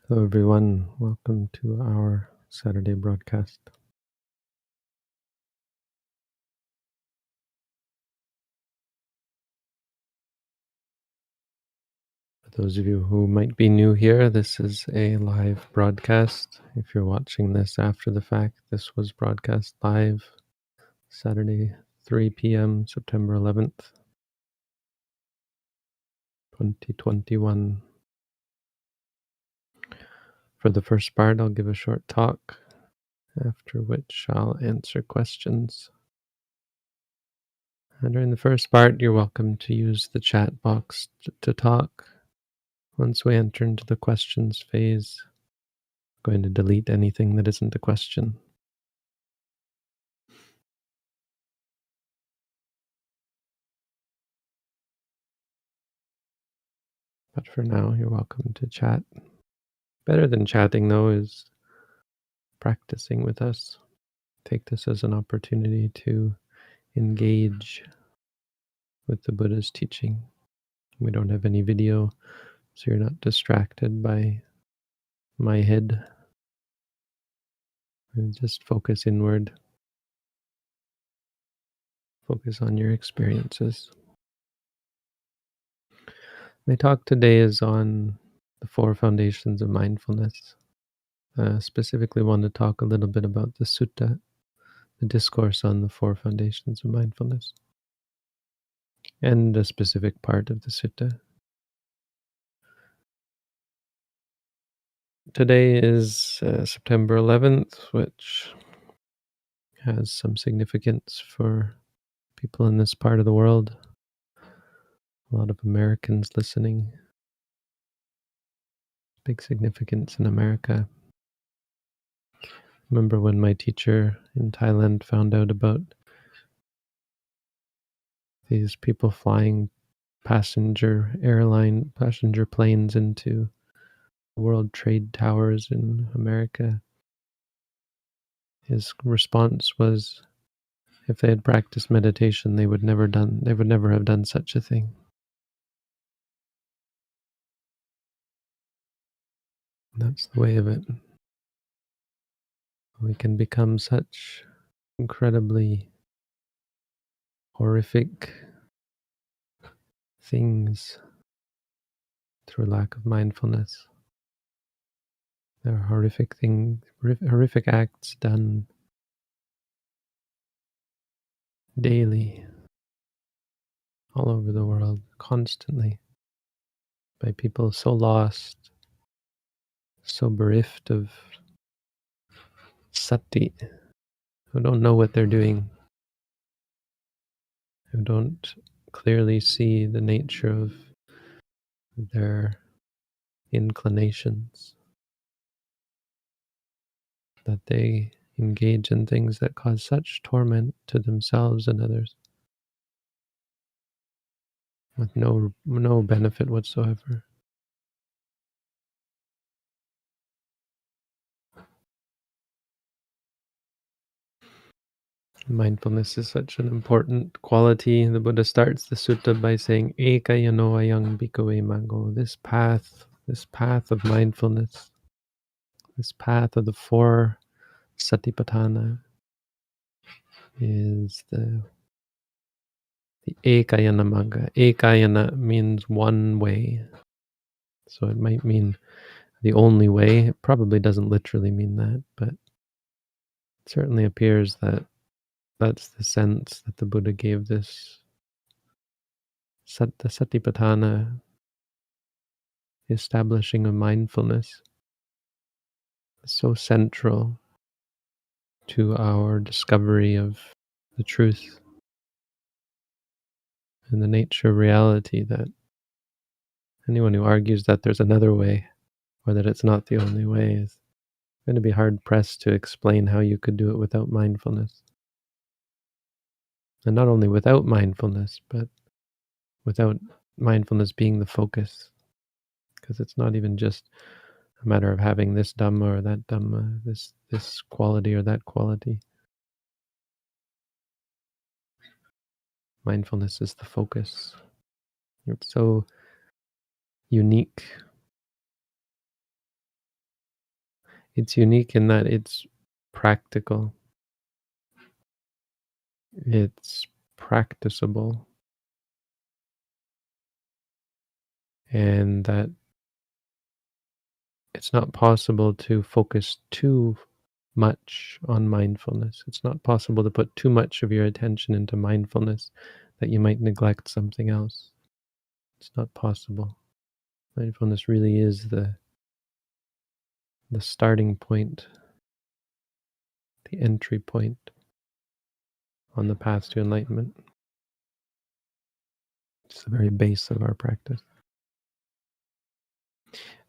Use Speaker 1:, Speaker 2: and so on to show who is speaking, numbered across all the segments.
Speaker 1: Hello, everyone. Welcome to our Saturday broadcast. For those of you who might be new here, this is a live broadcast. If you're watching this after the fact, this was broadcast live Saturday, 3 p.m., September 11th, 2021. For the first part, I'll give a short talk, after which I'll answer questions. And during the first part, you're welcome to use the chat box to talk. Once we enter into the questions phase, I'm going to delete anything that isn't a question. But for now, you're welcome to chat. Better than chatting, though, is practicing with us. Take this as an opportunity to engage with the Buddha's teaching. We don't have any video, so you're not distracted by my head. And just focus inward. Focus on your experiences. My talk today is on the 4 foundations of mindfulness. Specifically want to talk a little bit about the sutta, the discourse on the 4 foundations of mindfulness, and a specific part of the sutta. Today is September 11th, which has some significance for people in this part of the world. A lot of Americans listening. Big significance in America. Remember when my teacher in Thailand found out about these people flying passenger planes into World Trade Towers in America. His response was, if they had practiced meditation, they would never have done such a thing. That's the way of it. We can become such incredibly horrific things through lack of mindfulness. There are horrific acts done daily, all over the world, constantly, by people so lost, so bereft of sati, who don't know what they're doing, who don't clearly see the nature of their inclinations, that they engage in things that cause such torment to themselves and others with no benefit whatsoever. Mindfulness is such an important quality. The Buddha starts the sutta by saying, Eka yano ayang bhikkhave maggo. This path of mindfulness, this path of the 4 satipatthana is the ekayana magga. Ekayana means one way. So it might mean the only way. It probably doesn't literally mean that, but it certainly appears that that's the sense that the Buddha gave this. The satipatthana, the establishing of mindfulness, is so central to our discovery of the truth and the nature of reality, that anyone who argues that there's another way or that it's not the only way is going to be hard pressed to explain how you could do it without mindfulness. And not only without mindfulness, but without mindfulness being the focus. Because it's not even just a matter of having this dhamma or that dhamma, this quality or that quality. Mindfulness is the focus. It's so unique It's unique in that it's practical, it's practicable, and that it's not possible to focus too much on mindfulness. It's not possible to put too much of your attention into mindfulness that you might neglect something else. It's not possible. Mindfulness really is the starting point, the entry point on the path to enlightenment. It's the very base of our practice.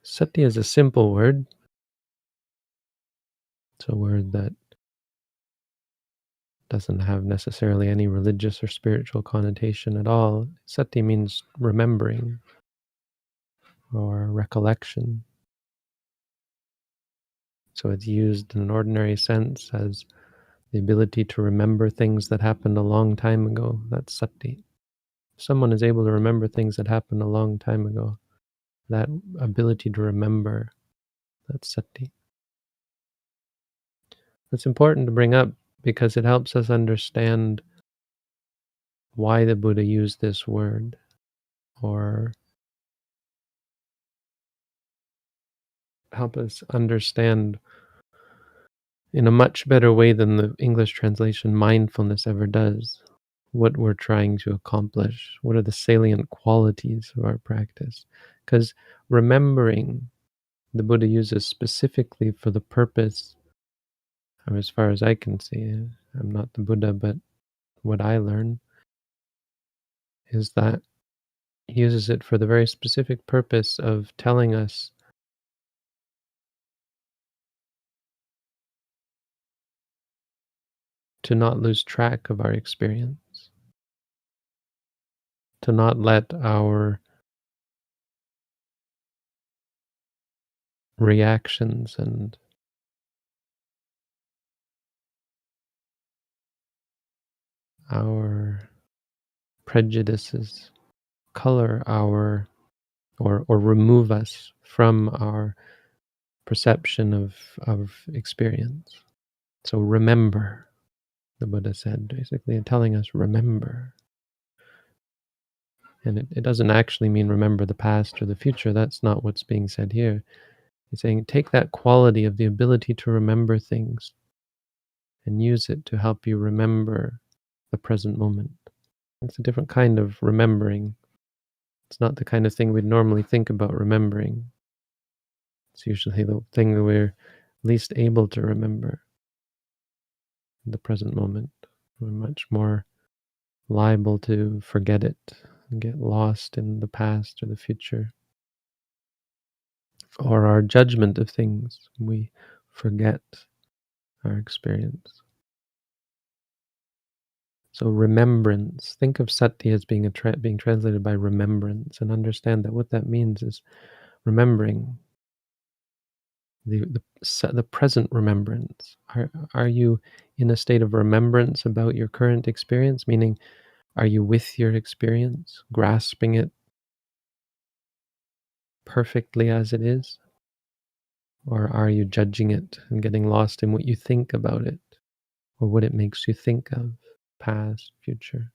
Speaker 1: Sati is a simple word. It's a word that doesn't have necessarily any religious or spiritual connotation at all. Sati means remembering or recollection. So it's used in an ordinary sense as the ability to remember things that happened a long time ago. That's sati. If someone is able to remember things that happened a long time ago, that ability to remember, that's sati. It's important to bring up because it helps us understand why the Buddha used this word, or help us understand in a much better way than the English translation mindfulness ever does what we're trying to accomplish. What are the salient qualities of our practice? Because remembering, the Buddha uses specifically for the purpose, or as far as I can see, I'm not the Buddha, but what I learn is that he uses it for the very specific purpose of telling us to not lose track of our experience, to not let our reactions and our prejudices color our or remove us from our perception of experience. So remember, the Buddha said, basically telling us remember. And it doesn't actually mean remember the past or the future. That's not what's being said here. He's saying take that quality of the ability to remember things and use it to help you remember the present moment. It's a different kind of remembering. It's not the kind of thing we'd normally think about remembering. It's usually the thing that we're least able to remember in the present moment. We're much more liable to forget it and get lost in the past or the future. Or our judgment of things. We forget our experience. So remembrance. Think of sati as being being translated by remembrance, and understand that what that means is remembering the present remembrance. Are you in a state of remembrance about your current experience? Meaning, are you with your experience, grasping it perfectly as it is? Or are you judging it and getting lost in what you think about it, or what it makes you think of, past, future?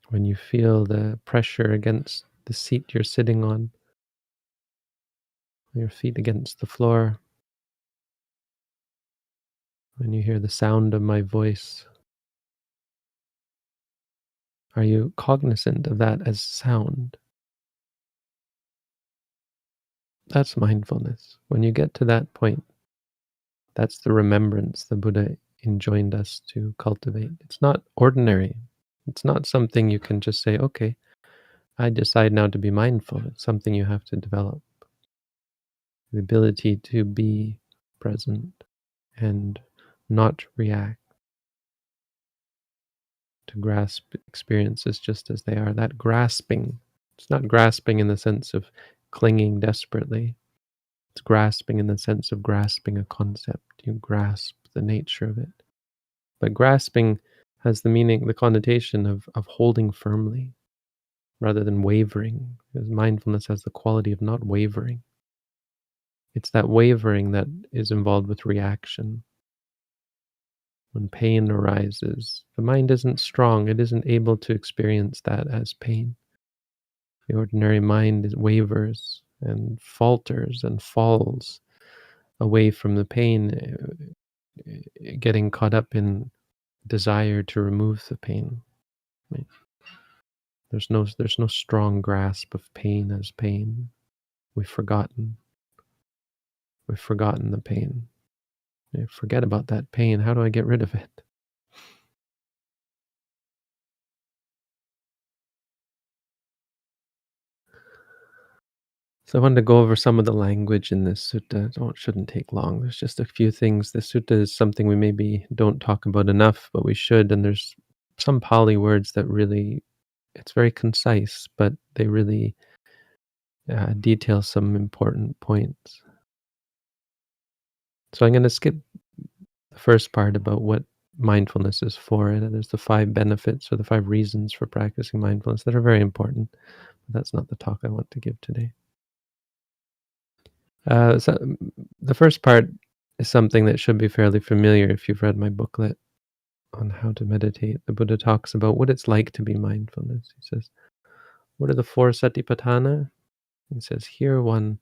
Speaker 1: When you feel the pressure against the seat you're sitting on, your feet against the floor, when you hear the sound of my voice, are you cognizant of that as sound? That's mindfulness. When you get to that point, that's the remembrance the Buddha enjoined us to cultivate. It's not ordinary. It's not something you can just say, okay, I decide now to be mindful. It's something you have to develop. The ability to be present and not react, to grasp experiences just as they are. That grasping, it's not grasping in the sense of clinging desperately. It's grasping in the sense of grasping a concept. You grasp the nature of it. But grasping has the meaning, the connotation of holding firmly rather than wavering, because mindfulness has the quality of not wavering. It's that wavering that is involved with reaction. When pain arises, the mind isn't strong, it isn't able to experience that as pain. The ordinary mind wavers and falters and falls away from the pain, getting caught up in desire to remove the pain. Right? There's no strong grasp of pain as pain. We've forgotten. We've forgotten the pain. Forget about that pain. How do I get rid of it? So I wanted to go over some of the language in this sutta. It shouldn't take long. There's just a few things. The sutta is something we maybe don't talk about enough, but we should. And there's some Pali words that really, it's very concise, but they really detail some important points. So I'm going to skip the first part about what mindfulness is for. And there's the 5 benefits or the 5 reasons for practicing mindfulness that are very important. But that's not the talk I want to give today. So the first part is something that should be fairly familiar if you've read my booklet on how to meditate. The Buddha talks about what it's like to be mindfulness. He says, what are the 4 satipatthana? He says, here one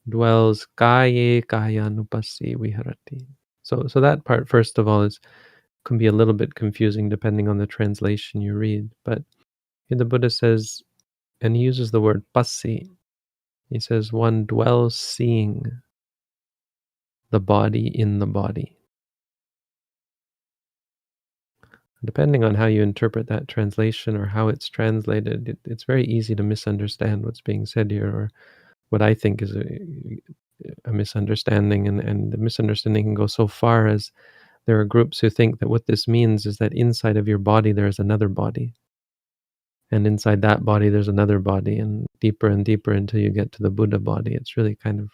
Speaker 1: dwells kaye kayanupassi viharati. So that part, first of all, can be a little bit confusing depending on the translation you read. But here the Buddha says, and he uses the word passi. He says, one dwells seeing the body in the body. Depending on how you interpret that translation or how it's translated, it's very easy to misunderstand what's being said here, or what I think is a misunderstanding. And the misunderstanding can go so far as there are groups who think that what this means is that inside of your body there is another body. And inside that body there's another body, and deeper until you get to the Buddha body. It's really kind of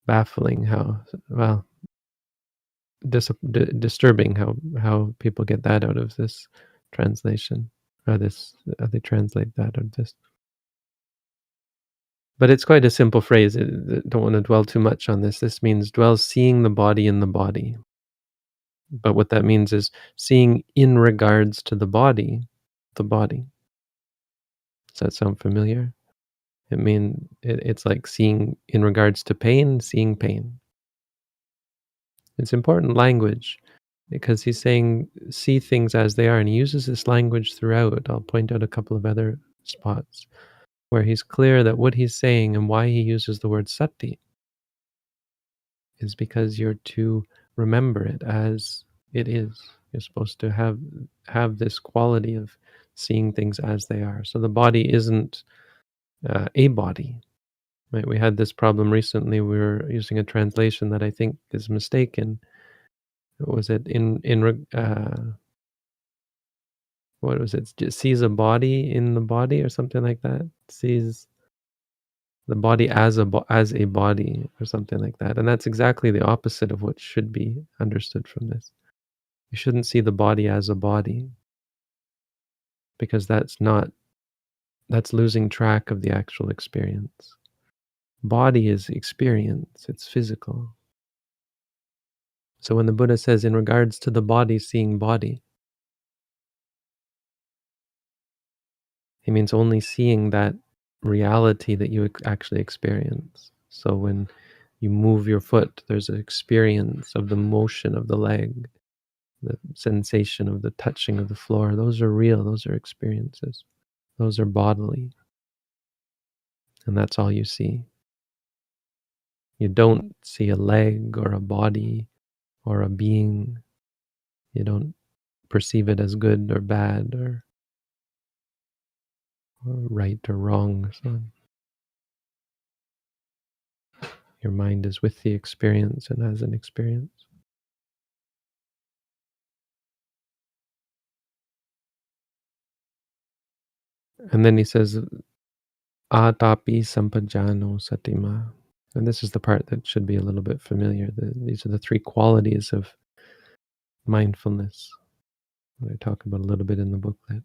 Speaker 1: baffling how, well, disturbing how people get that out of this translation, or this they translate that out of this. But it's quite a simple phrase. Don't want to dwell too much on this. This means dwell seeing the body in the body. But what that means is seeing in regards to the body, the body. Does that sound familiar? It's like seeing in regards to pain, seeing pain. It's important language because he's saying see things as they are, and he uses this language throughout. I'll point out a couple of other spots where he's clear that what he's saying and why he uses the word sati is because you're to remember it as it is. You're supposed to have this quality of seeing things as they are. So the body isn't a body. Right? We had this problem recently. We were using a translation that I think is mistaken. Was it what was it? Just sees a body in the body or something like that? Sees the body as a body or something like that. And that's exactly the opposite of what should be understood from this. You shouldn't see the body as a body, because that's losing track of the actual experience. Body is experience, it's physical. So when the Buddha says in regards to the body seeing body, he means only seeing that reality that you actually experience. So when you move your foot, there's an experience of the motion of the leg, the sensation of the touching of the floor. Those are real, those are experiences. Those are bodily. And that's all you see. You don't see a leg or a body or a being. You don't perceive it as good or bad or right or wrong or so on. Your mind is with the experience and as an experience. And then he says, Atapi sampajano satima. And this is the part that should be a little bit familiar. These are the 3 qualities of mindfulness that I talk about a little bit in the booklet.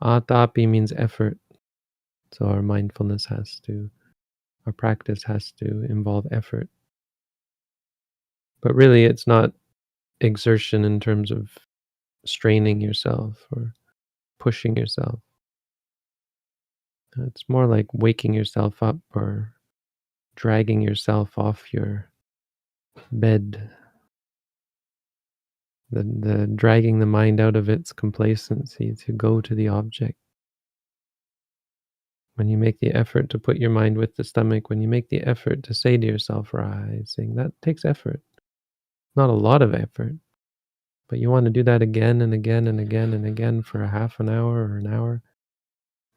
Speaker 1: Atapi means effort. So our mindfulness has to Our practice has to involve effort. But really, it's not exertion in terms of straining yourself or pushing yourself. It's more like waking yourself up or dragging yourself off your bed, the dragging the mind out of its complacency to go to the object. When you make the effort to put your mind with the stomach, when you make the effort to say to yourself, rising, that takes effort. Not a lot of effort, but you want to do that again and again and again and again for a half an hour or an hour.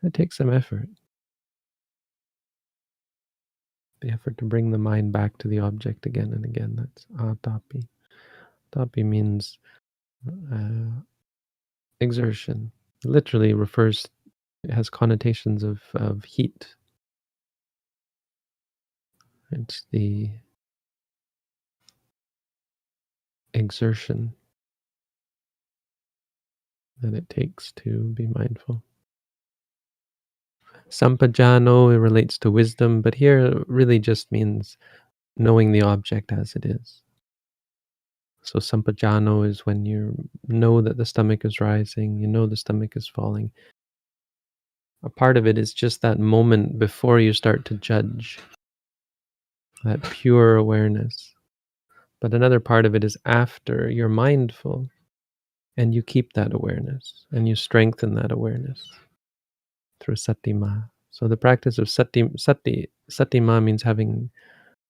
Speaker 1: It takes some effort. The effort to bring the mind back to the object again and again. That's atapi. Tapi means exertion. It literally refers, it has connotations of heat. It's the exertion that it takes to be mindful. Sampajano, it relates to wisdom, but here it really just means knowing the object as it is. So sampajano is when you know that the stomach is rising, you know the stomach is falling. A part of it is just that moment before you start to judge, that pure awareness. But another part of it is after you're mindful and you keep that awareness and you strengthen that awareness through satima. So the practice of satima means having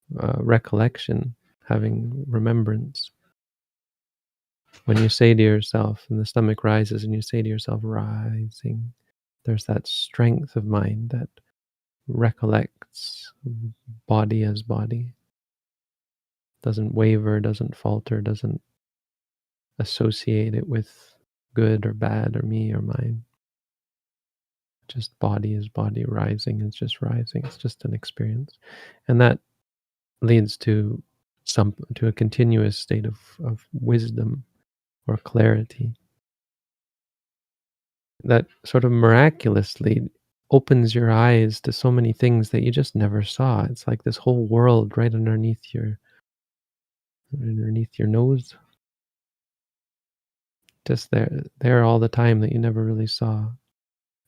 Speaker 1: recollection, having remembrance. When you say to yourself, and the stomach rises, and you say to yourself, rising, there's that strength of mind that recollects body as body, doesn't waver, doesn't falter, doesn't associate it with good or bad or me or mine. Just body is body, rising is just rising. It's just an experience. And that leads to a continuous state of wisdom or clarity that sort of miraculously opens your eyes to so many things that you just never saw. It's like this whole world right underneath your nose, just there all the time that you never really saw.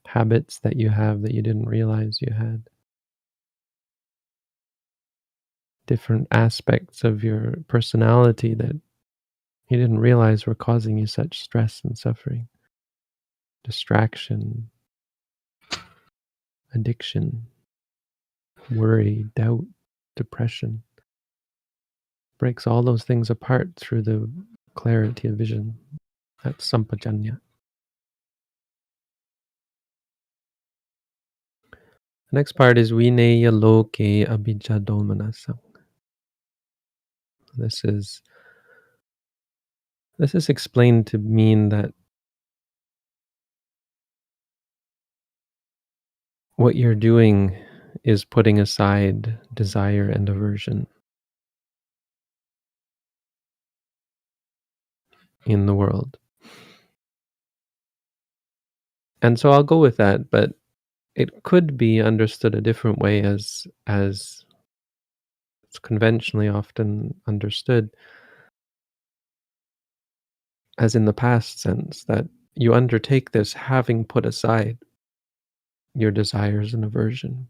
Speaker 1: Habits that you have that you didn't realize you had. Different aspects of your personality that you didn't realize were causing you such stress and suffering. Distraction, addiction, worry, doubt, depression. Breaks all those things apart through the clarity of vision. That's sampajanya. The next part is vineya loke abhijadomanasam. This is explained to mean that what you're doing is putting aside desire and aversion in the world. And so I'll go with that, but it could be understood a different way as it's conventionally often understood, as in the past sense, that you undertake this having put aside your desires and aversion.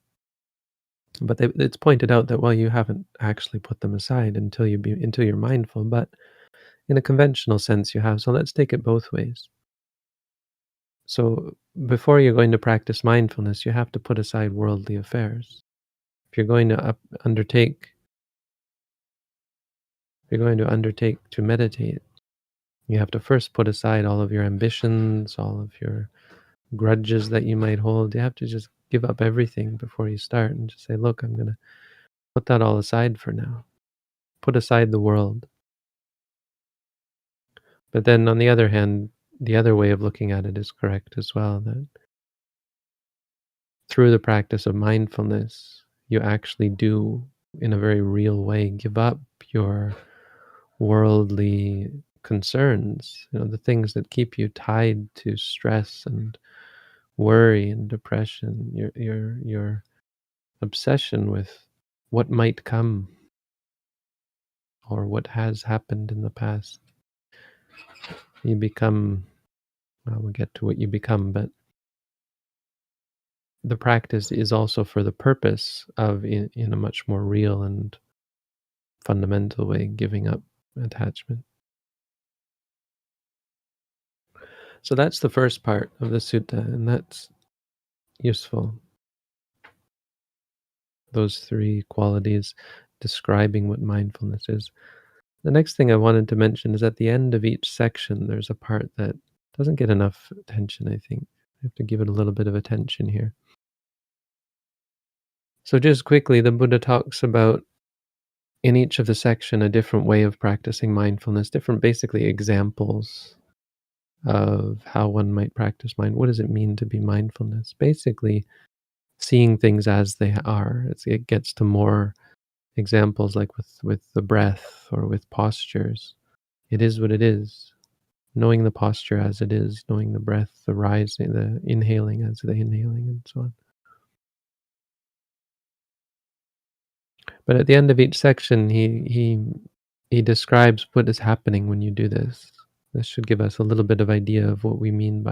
Speaker 1: But it's pointed out that, well, you haven't actually put them aside until you're mindful, but in a conventional sense you have. So let's take it both ways. So before you're going to practice mindfulness, you have to put aside worldly affairs. If you're going to undertake to meditate, you have to first put aside all of your ambitions, all of your grudges that you might hold. You have to just give up everything before you start and just say, look, I'm going to put that all aside for now. Put aside the world. But then on the other hand, the other way of looking at it is correct as well, that through the practice of mindfulness, you actually do, in a very real way, give up your worldly concerns, the things that keep you tied to stress and worry and depression, your obsession with what might come or what has happened in the past. You become, well, we'll get to what you become, but the practice is also for the purpose of, in a much more real and fundamental way, giving up attachment. So that's the first part of the sutta, and that's useful. Those three qualities describing what mindfulness is. The next thing I wanted to mention is at the end of each section, there's a part that doesn't get enough attention, I think. I have to give it a little bit of attention here. So, just quickly, the Buddha talks about in each of the section a different way of practicing mindfulness, different basically examples of how one might practice mind. What does it mean to be mindfulness? Basically, seeing things as they are. It gets to more examples like with the breath or with postures. It is what it is. Knowing the posture as it is, knowing the breath, the rising, the inhaling as the inhaling, and so on. But at the end of each section, he describes what is happening when you do this. This should give us a little bit of idea of what we mean by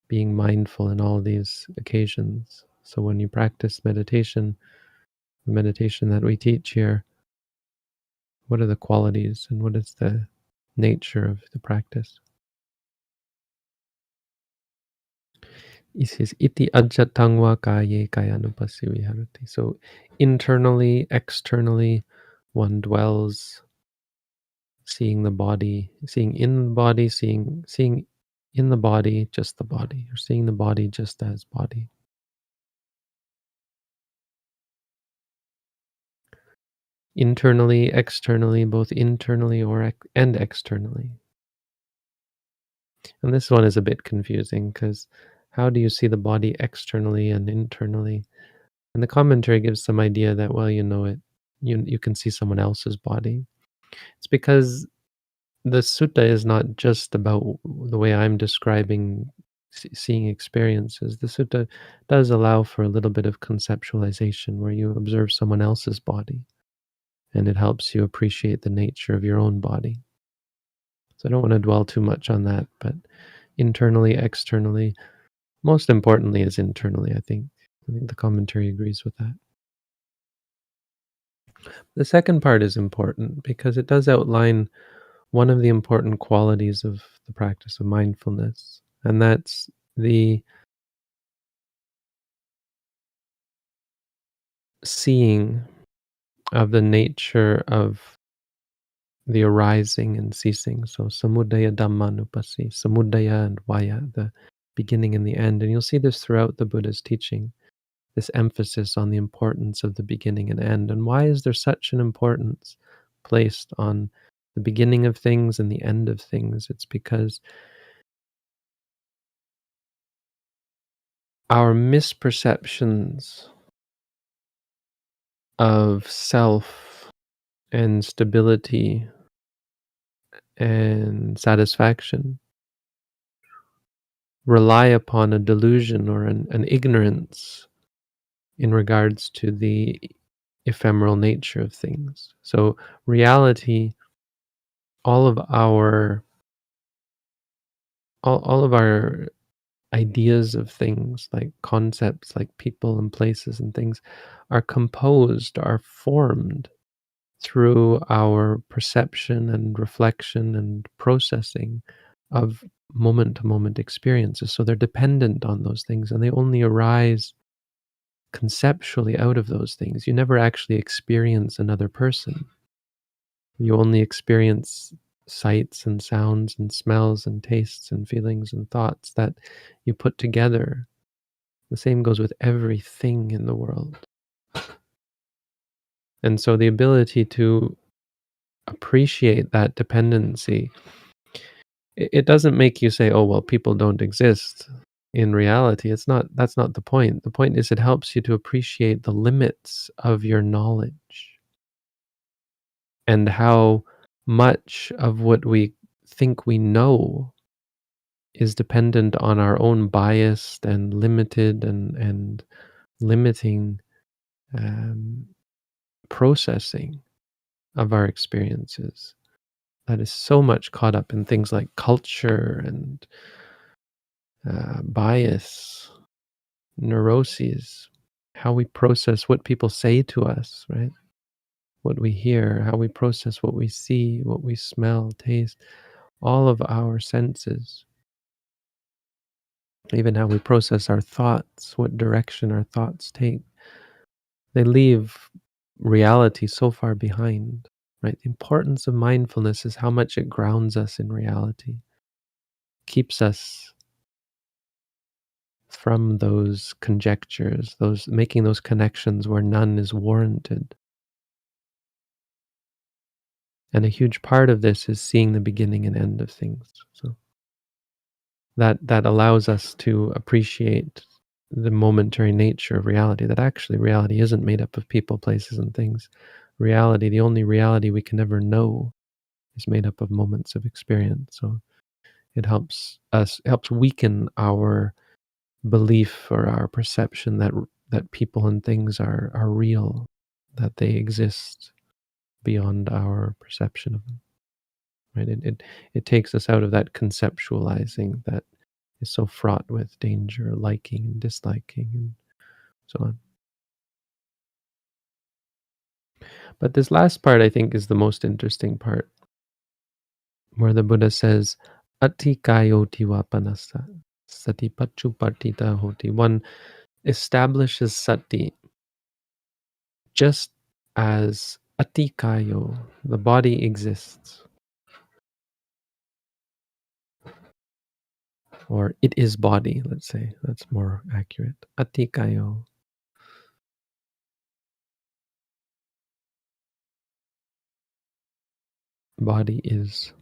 Speaker 1: being mindful in all these occasions. So when you practice meditation, the meditation that we teach here, what are the qualities and what is the nature of the practice? It says iti ajatangwa kaye kayanupasi viharati. So internally, externally, one dwells, seeing the body, seeing in the body, seeing in the body just the body, or seeing the body just as body. Internally, externally, both internally and externally. And this one is a bit confusing because how do you see the body externally and internally? And the commentary gives some idea that, well, you know it, you can see someone else's body. It's because the sutta is not just about the way I'm describing seeing experiences. The sutta does allow for a little bit of conceptualization where you observe someone else's body and it helps you appreciate the nature of your own body. So I don't want to dwell too much on that, but internally, externally, most importantly is internally, I think. I think the commentary agrees with that. The second part is important because it does outline one of the important qualities of the practice of mindfulness, and that's the seeing of the nature of the arising and ceasing. So samudaya dhammanupasi, samudaya and vaya, the beginning and the end. And you'll see this throughout the Buddha's teaching, this emphasis on the importance of the beginning and end. And why is there such an importance placed on the beginning of things and the end of things? It's because our misperceptions of self and stability and satisfaction rely upon a delusion or an ignorance in regards to the ephemeral nature of things. So reality, all of our all of our ideas of things like concepts like people and places and things are composed, are formed through our perception and reflection and processing of moment to moment experiences. So they're dependent on those things and they only arise conceptually out of those things. You never actually experience another person. You only experience sights and sounds and smells and tastes and feelings and thoughts that you put together. The same goes with everything in the world. And so the ability to appreciate that dependency, it doesn't make you say, oh, well, people don't exist. In reality, that's not the point. The point is it helps you to appreciate the limits of your knowledge and how much of what we think we know is dependent on our own biased and limited and limiting um, processing of our experiences that is so much caught up in things like culture and bias, neuroses, how we process what people say to us, right? What we hear, how we process what we see, what we smell, taste, all of our senses, even how we process our thoughts, what direction our thoughts take. They leave reality so far behind, right? The importance of mindfulness is how much it grounds us in reality, keeps us from those conjectures, those making those connections where none is warranted. And a huge part of this is seeing the beginning and end of things. So that allows us to appreciate the momentary nature of reality, that actually reality isn't made up of people, places, and things. Reality, the only reality we can ever know, is made up of moments of experience. So it helps weaken our belief or our perception that people and things are real, that they exist beyond our perception of them. Right? It takes us out of that conceptualizing that is so fraught with danger, liking and disliking, and so on. But this last part, I think, is the most interesting part, where the Buddha says, "Ati kayoti vapanasa, sati patita hoti." One establishes sati just as atikayo, the body exists, or it is body, let's say, that's more accurate. Atikayo, body is.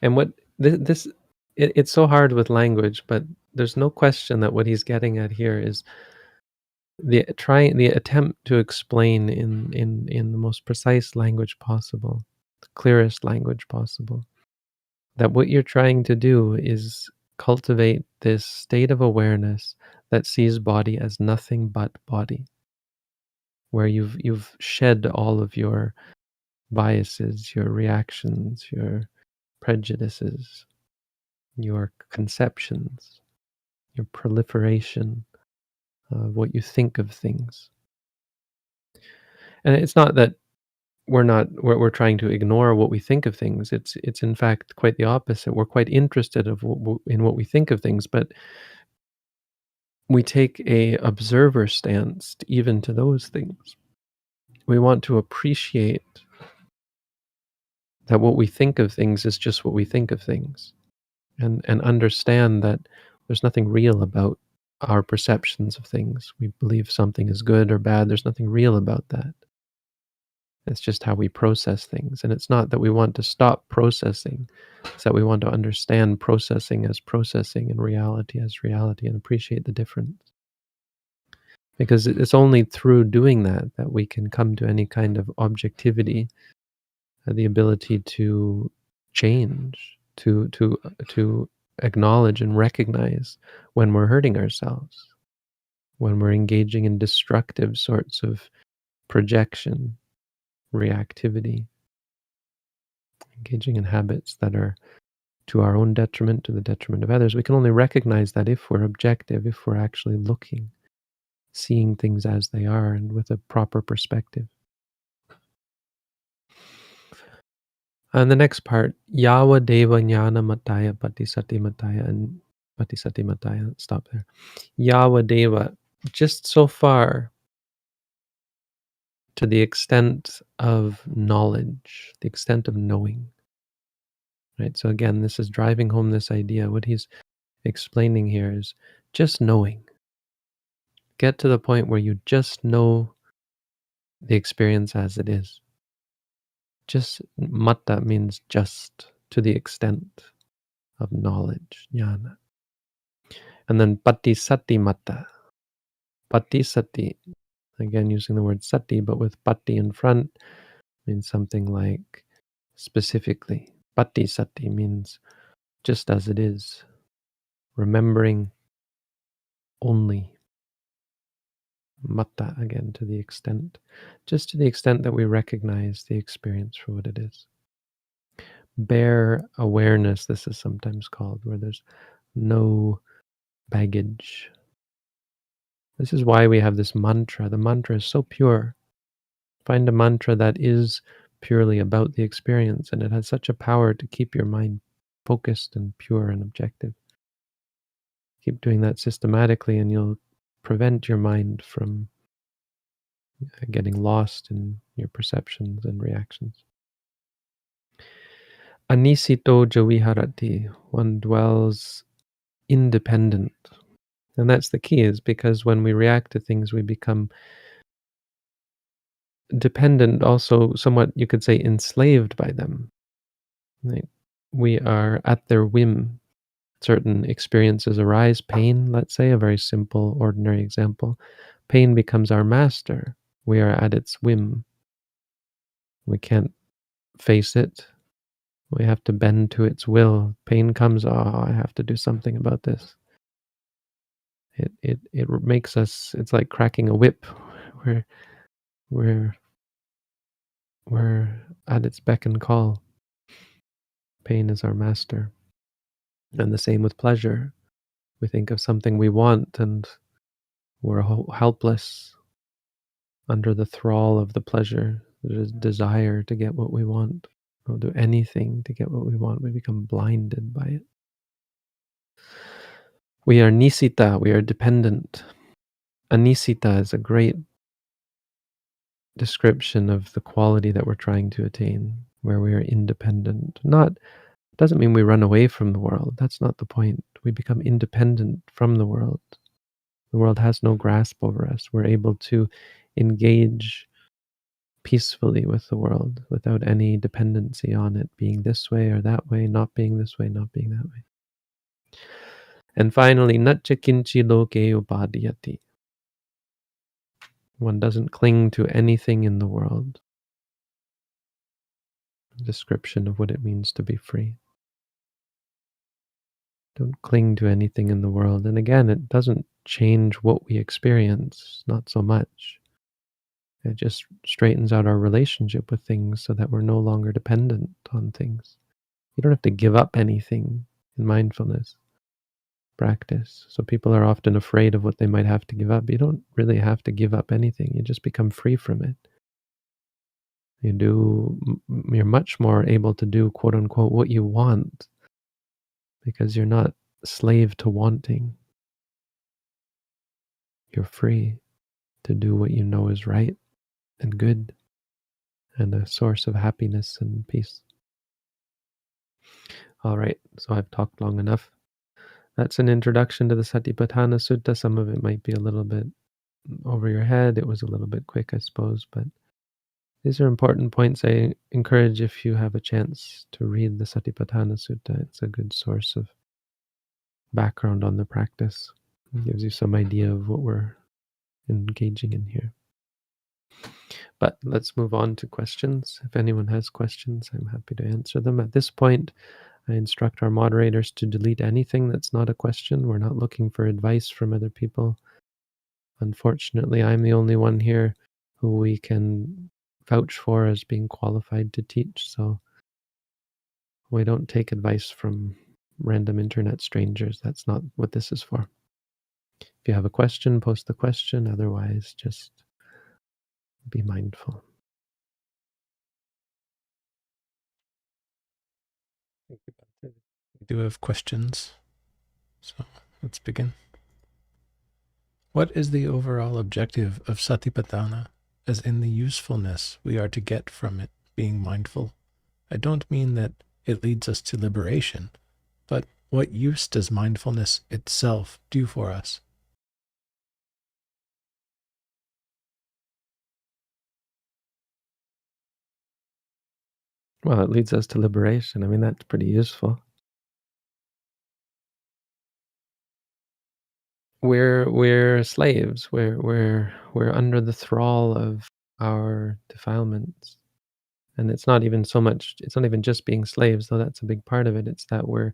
Speaker 1: And what this it's so hard with language, but there's no question that what he's getting at here is the attempt to explain in the most precise language possible, the clearest language possible, that what you're trying to do is cultivate this state of awareness that sees body as nothing but body, where you've shed all of your biases, your reactions, your prejudices, your conceptions, your proliferation of what you think of things. And it's not that we're trying to ignore what we think of things. It's in fact quite the opposite. We're quite interested in what we think of things, but we take a observer stance even to those things. We want to appreciate that what we think of things is just what we think of things, and understand that there's nothing real about our perceptions of things. We believe something is good or bad. There's nothing real about that. It's just how we process things. And it's not that we want to stop processing, it's that we want to understand processing as processing and reality as reality and appreciate the difference. Because it's only through doing that that we can come to any kind of objectivity, the ability to change, to acknowledge and recognize when we're hurting ourselves, when we're engaging in destructive sorts of projection, reactivity, engaging in habits that are to our own detriment, to the detriment of others. We can only recognize that if we're objective, if we're actually looking, seeing things as they are and with a proper perspective. And the next part, Yawa Deva Jnana Mataya Patisati Mataya and Patisati Mataya. Stop there. Yawa Deva, just so far to the extent of knowledge, the extent of knowing. Right? So again, this is driving home this idea. What he's explaining here is just knowing. Get to the point where you just know the experience as it is. Just matta means just, to the extent of knowledge, jnana. And then patisati matta. Patisati, again using the word sati, but with pati in front, means something like specifically. Patisati means just as it is, remembering only, Mata again, to the extent, just to the extent that we recognize the experience for what it is. Bare awareness, this is sometimes called, where there's no baggage. This is why we have this mantra. The mantra is so pure. Find a mantra that is purely about the experience, and it has such a power to keep your mind focused and pure and objective. Keep doing that systematically, and you'll prevent your mind from getting lost in your perceptions and reactions. Anisito javiharati, one dwells independent. And that's the key, is because when we react to things, we become dependent, also somewhat, you could say, enslaved by them. Like, we are at their whim. Certain experiences arise, pain, let's say, a very simple, ordinary example. Pain becomes our master. We are at its whim. We can't face it. We have to bend to its will. Pain comes, oh, I have to do something about this. It makes us, it's like cracking a whip. We're, we're, we're at its beck and call. Pain is our master. And the same with pleasure. We think of something we want and we're helpless under the thrall of the pleasure. There's desire to get what we want. We'll do anything to get what we want. We become blinded by it. We are nisita, we are dependent. Anisita is a great description of the quality that we're trying to attain, where we are independent. Not doesn't mean we run away from the world. That's not the point. We become independent from the world. The world has no grasp over us. We're able to engage peacefully with the world without any dependency on it being this way or that way, not being this way, not being that way. And finally, natcha kinchi loke upadhyati. One doesn't cling to anything in the world. A description of what it means to be free. Don't cling to anything in the world. And again, it doesn't change what we experience, not so much. It just straightens out our relationship with things so that we're no longer dependent on things. You don't have to give up anything in mindfulness practice. So people are often afraid of what they might have to give up. You don't really have to give up anything. You just become free from it. You're much more able to do, quote unquote, what you want, because you're not slave to wanting. You're free to do what you know is right and good and a source of happiness and peace. All right, so I've talked long enough. That's an introduction to the Satipatthana Sutta. Some of it might be a little bit over your head. It was a little bit quick, I suppose, but these are important points. I encourage, if you have a chance, to read the Satipatthana Sutta. It's a good source of background on the practice. It gives you some idea of what we're engaging in here. But let's move on to questions. If anyone has questions, I'm happy to answer them. At this point, I instruct our moderators to delete anything that's not a question. We're not looking for advice from other people. Unfortunately, I'm the only one here who we can vouch for as being qualified to teach, so we don't take advice from random internet strangers. That's not what this is for. If you have a question, post the question. Otherwise, just be mindful.
Speaker 2: Thank you, Bhante. We do have questions, so let's begin. What is the overall objective of satipatthana, as in the usefulness we are to get from it being mindful? I don't mean that it leads us to liberation, but what use does mindfulness itself do for us?
Speaker 1: Well, it leads us to liberation. I mean, that's pretty useful. We're slaves. We're under the thrall of our defilements. And it's not even so much, it's not even just being slaves, though that's a big part of it. It's that we're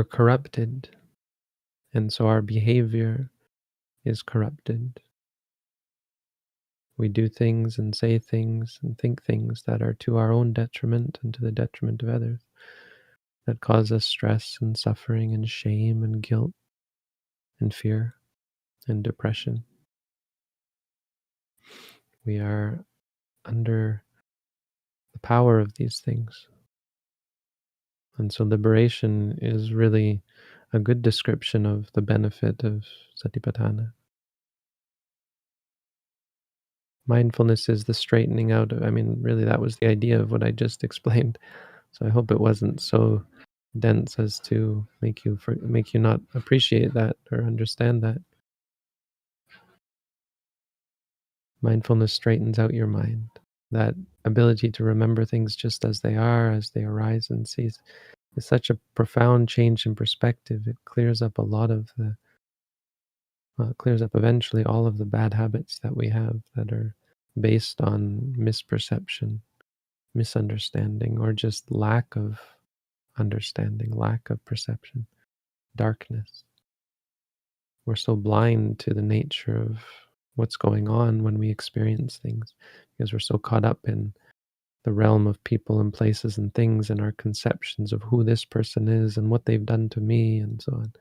Speaker 1: corrupted. And so our behavior is corrupted. We do things and say things and think things that are to our own detriment and to the detriment of others, that cause us stress and suffering and shame and guilt and fear and depression. We are under the power of these things. And so liberation is really a good description of the benefit of satipatthana. Mindfulness is the straightening out. I mean, really, that was the idea of what I just explained. So I hope it wasn't so dense as to make you not appreciate that or understand that. Mindfulness straightens out your mind. That ability to remember things just as they are, as they arise and cease, is such a profound change in perspective. It clears up a lot of the, well, it clears up eventually all of the bad habits that we have that are based on misperception, misunderstanding, or just lack of understanding, lack of perception, darkness. We're so blind to the nature of what's going on when we experience things because we're so caught up in the realm of people and places and things and our conceptions of who this person is and what they've done to me and so on,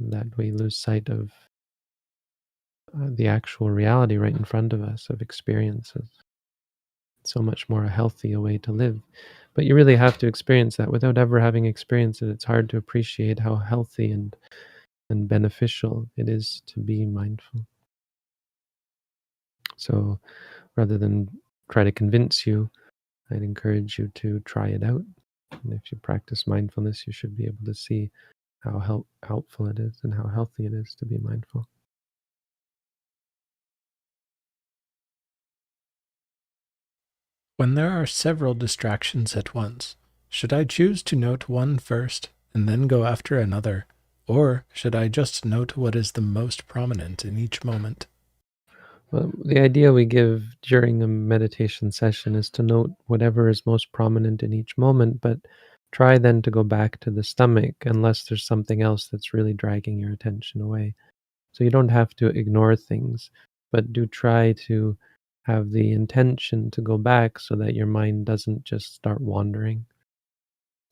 Speaker 1: that we lose sight of the actual reality right in front of us of experiences. It's so much more a healthy way to live. But you really have to experience that. Without ever having experienced it, it's hard to appreciate how healthy and beneficial it is to be mindful. So rather than try to convince you, I'd encourage you to try it out. And if you practice mindfulness, you should be able to see how helpful it is and how healthy it is to be mindful.
Speaker 2: When there are several distractions at once, should I choose to note one first and then go after another, or should I just note what is the most prominent in each moment?
Speaker 1: Well, the idea we give during a meditation session is to note whatever is most prominent in each moment, but try then to go back to the stomach unless there's something else that's really dragging your attention away. So you don't have to ignore things, but do try to have the intention to go back so that your mind doesn't just start wandering.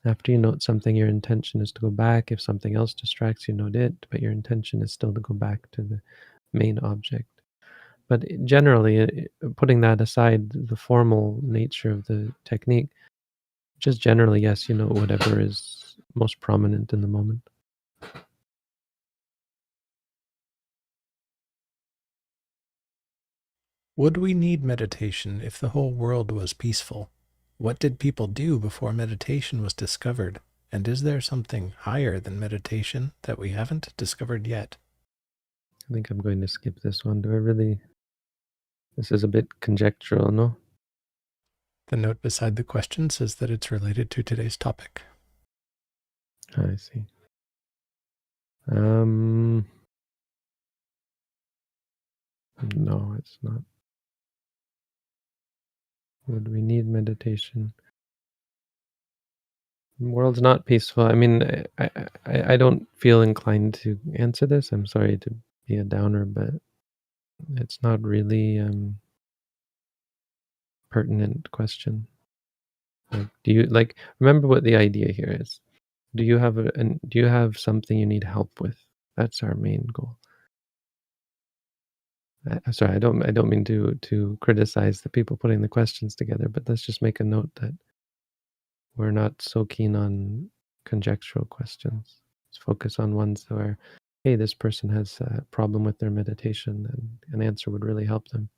Speaker 1: After you note something, your intention is to go back. If something else distracts you, note it, but your intention is still to go back to the main object. But generally, putting that aside, the formal nature of the technique, just generally, yes, you know, whatever is most prominent in the moment.
Speaker 2: Would we need meditation if the whole world was peaceful? What did people do before meditation was discovered? And is there something higher than meditation that we haven't discovered yet?
Speaker 1: I think I'm going to skip this one. Do I really? This is a bit conjectural, no?
Speaker 2: The note beside the question says that it's related to today's topic.
Speaker 1: I see. No, it's not. Would we need meditation? The world's not peaceful. I mean, I don't feel inclined to answer this. I'm sorry to be a downer, but it's not really pertinent question. Like, do you like remember what the idea here is? Do you have do you have something you need help with? That's our main goal. Sorry, I don't mean to criticize the people putting the questions together, but let's just make a note that we're not so keen on conjectural questions. Let's focus on ones where, hey, this person has a problem with their meditation, and an answer would really help them.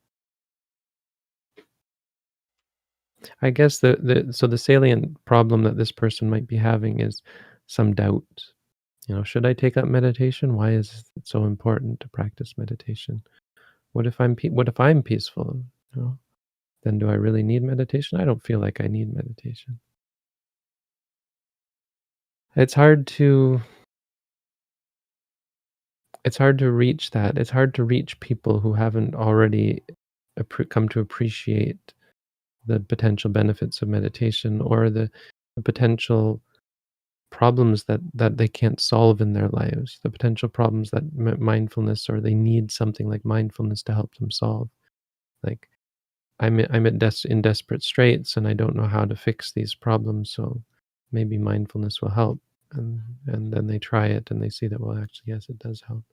Speaker 1: I guess the salient problem that this person might be having is some doubt. You know, should I take up meditation? Why is it so important to practice meditation? What if I'm peaceful? You know, then do I really need meditation? I don't feel like I need meditation. It's hard to it's hard to reach that. It's hard to reach people who haven't already come to appreciate the potential benefits of meditation or the potential problems that they can't solve in their lives, the potential problems that mindfulness, or they need something like mindfulness to help them solve. Like, in desperate straits, and I don't know how to fix these problems, so maybe mindfulness will help. And then they try it and they see that, well, actually, yes, it does help.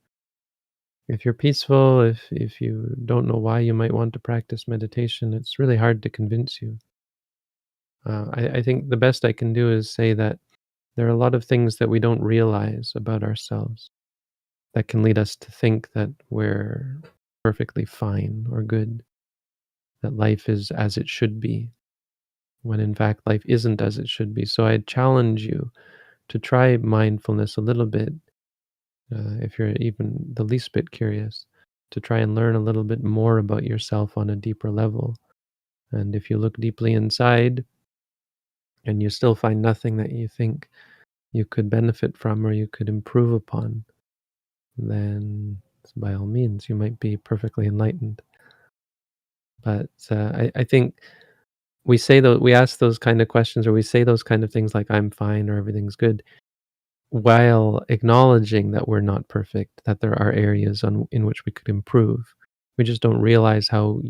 Speaker 1: If you're peaceful, if you don't know why you might want to practice meditation, it's really hard to convince you. I think the best I can do is say that there are a lot of things that we don't realize about ourselves that can lead us to think that we're perfectly fine or good, that life is as it should be, when in fact life isn't as it should be. So I challenge you to try mindfulness a little bit, if you're even the least bit curious, to try and learn a little bit more about yourself on a deeper level. And if you look deeply inside and you still find nothing that you think you could benefit from or you could improve upon, then by all means, you might be perfectly enlightened. But I think we ask those kind of questions, or we say those kind of things like "I'm fine" or "everything's good," while acknowledging that we're not perfect, that there are areas in which we could improve. We just don't realize how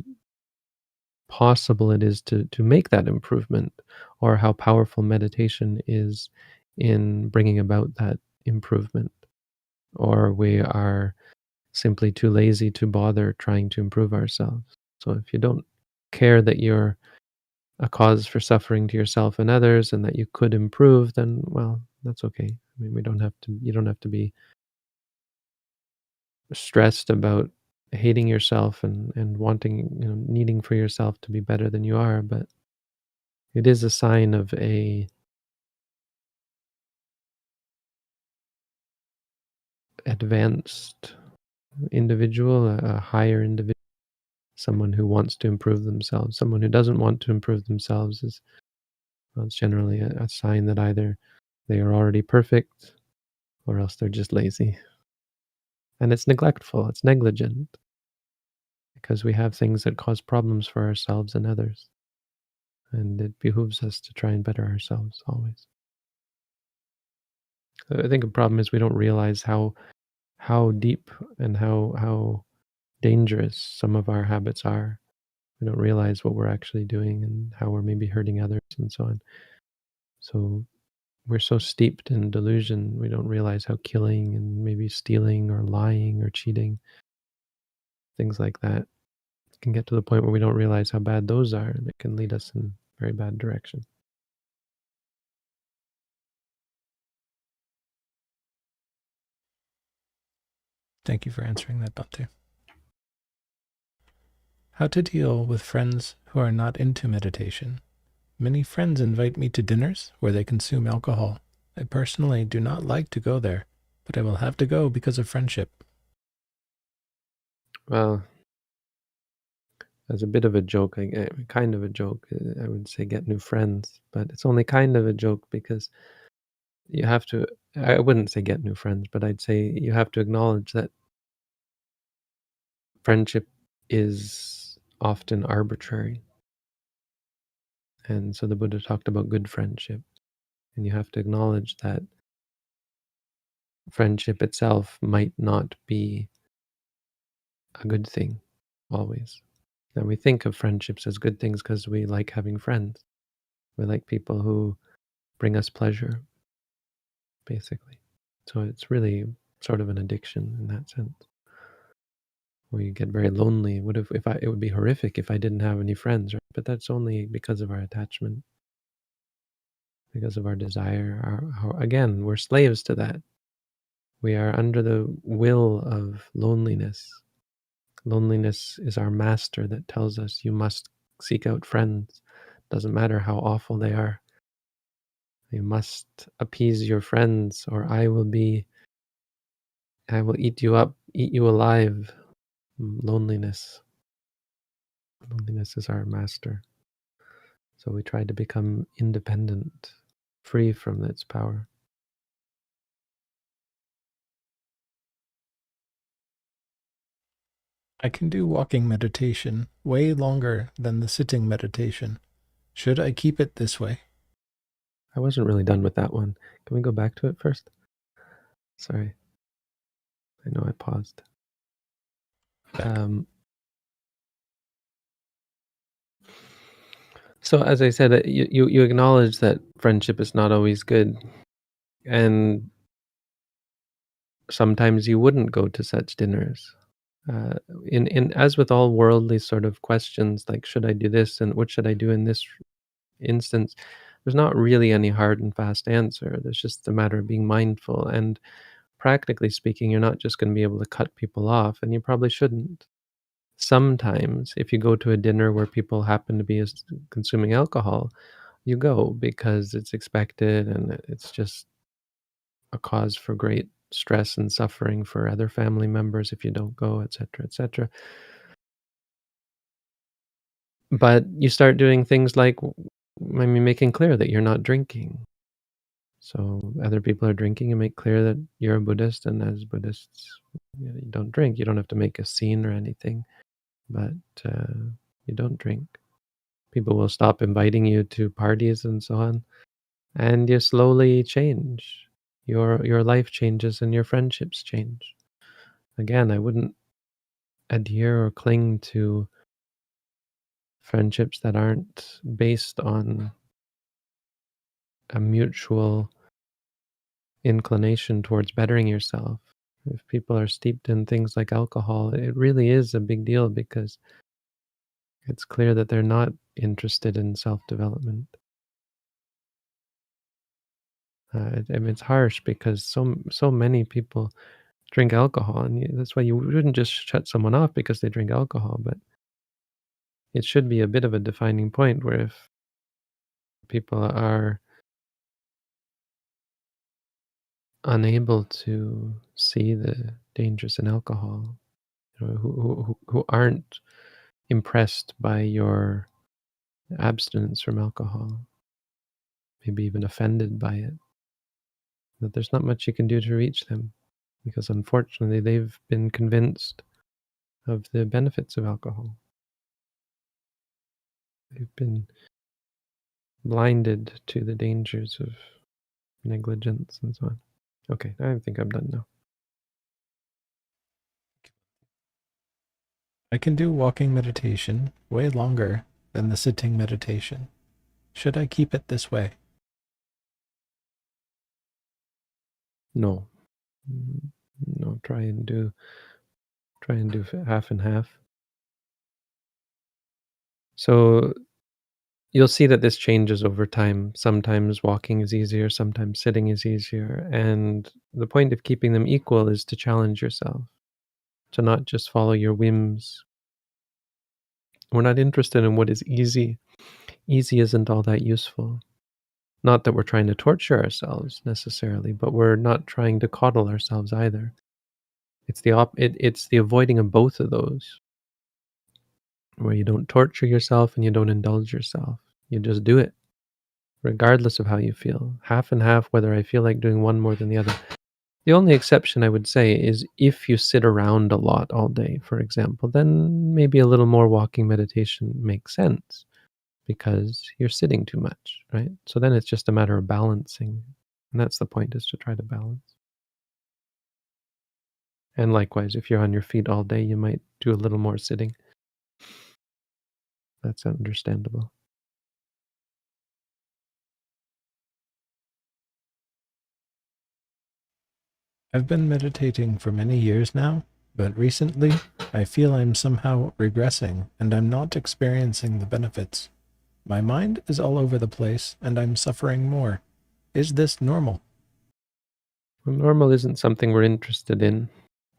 Speaker 1: possible it is to make that improvement, or how powerful meditation is in bringing about that improvement. Or we are simply too lazy to bother trying to improve ourselves. So if you don't care that you're a cause for suffering to yourself and others, and that you could improve, then, well, that's okay. I mean, we don't have to. You don't have to be stressed about hating yourself and wanting, needing for yourself to be better than you are. But it is a sign of a advanced individual, a higher individual, someone who wants to improve themselves. Someone who doesn't want to improve themselves is, well, it's generally a sign that either they are already perfect, or else they're just lazy. And it's neglectful, it's negligent, because we have things that cause problems for ourselves and others. And it behooves us to try and better ourselves always. I think a problem is we don't realize how deep and how dangerous some of our habits are. We don't realize what we're actually doing and how we're maybe hurting others and so on. So we're so steeped in delusion, we don't realize how killing and maybe stealing or lying or cheating, things like that, can get to the point where we don't realize how bad those are, and it can lead us in very bad direction.
Speaker 2: Thank you for answering that, Bhante. How to deal with friends who are not into meditation. Many friends invite me to dinners where they consume alcohol. I personally do not like to go there, but I will have to go because of friendship.
Speaker 1: Well, as a bit of a joke, kind of a joke, I would say get new friends, but it's only kind of a joke because you have to. I wouldn't say get new friends, but I'd say you have to acknowledge that friendship is often arbitrary. And so the Buddha talked about good friendship, and you have to acknowledge that friendship itself might not be a good thing always. And we think of friendships as good things because we like having friends. We like people who bring us pleasure, basically. So it's really sort of an addiction in that sense, where you get very lonely. What if it would be horrific if I didn't have any friends, right? But that's only because of our attachment, because of our desire. Again, we're slaves to that. We are under the will of loneliness. Loneliness is our master that tells us you must seek out friends. Doesn't matter how awful they are. You must appease your friends, or I will eat you up, eat you alive. Loneliness. Loneliness is our master. So we try to become independent, free from its power.
Speaker 2: I can do walking meditation way longer than the sitting meditation. Should I keep it this way?
Speaker 1: I wasn't really done with that one. Can we go back to it first? Sorry, I know I paused.
Speaker 2: Back.
Speaker 1: Um, so as I said, you acknowledge that friendship is not always good, and sometimes you wouldn't go to such dinners. Uh, in as with all worldly sort of questions, like should I do this and what should I do in this instance, there's not really any hard and fast answer. There's just a matter of being mindful. And practically speaking, you're not just going to be able to cut people off, and you probably shouldn't. Sometimes, if you go to a dinner where people happen to be consuming alcohol, you go because it's expected and it's just a cause for great stress and suffering for other family members if you don't go, etc., etc. But you start doing things like, I mean, making clear that you're not drinking. So other people are drinking, and make clear that you're a Buddhist, and as Buddhists, you don't drink. You don't have to make a scene or anything, but you don't drink. People will stop inviting you to parties and so on, and you slowly change. Your life changes and your friendships change. Again, I wouldn't adhere or cling to friendships that aren't based on a mutual inclination towards bettering yourself. If people are steeped in things like alcohol, it really is a big deal because it's clear that they're not interested in self-development. I mean, it's harsh because so many people drink alcohol, and that's why you wouldn't just shut someone off because they drink alcohol. But it should be a bit of a defining point where if people are unable to see the dangers in alcohol, who aren't impressed by your abstinence from alcohol, maybe even offended by it, that there's not much you can do to reach them because unfortunately they've been convinced of the benefits of alcohol. They've been blinded to the dangers of negligence and so on. Okay, I think I'm done now.
Speaker 2: I can do walking meditation way longer than the sitting meditation. Should I keep it this way?
Speaker 1: No. No, try and do half and half. So you'll see that this changes over time. Sometimes walking is easier, sometimes sitting is easier. And the point of keeping them equal is to challenge yourself, to not just follow your whims. We're not interested in what is easy. Easy isn't all that useful. Not that we're trying to torture ourselves necessarily, but we're not trying to coddle ourselves either. It's the avoiding of both of those, where you don't torture yourself and you don't indulge yourself. You just do it, regardless of how you feel. Half and half, whether I feel like doing one more than the other. The only exception I would say is if you sit around a lot all day, for example, then maybe a little more walking meditation makes sense because you're sitting too much, right? So then it's just a matter of balancing. And that's the point, is to try to balance. And likewise, if you're on your feet all day, you might do a little more sitting. That's understandable.
Speaker 2: I've been meditating for many years now, but recently I feel I'm somehow regressing and I'm not experiencing the benefits. My mind is all over the place and I'm suffering more. Is this normal?
Speaker 1: Well, normal isn't something we're interested in.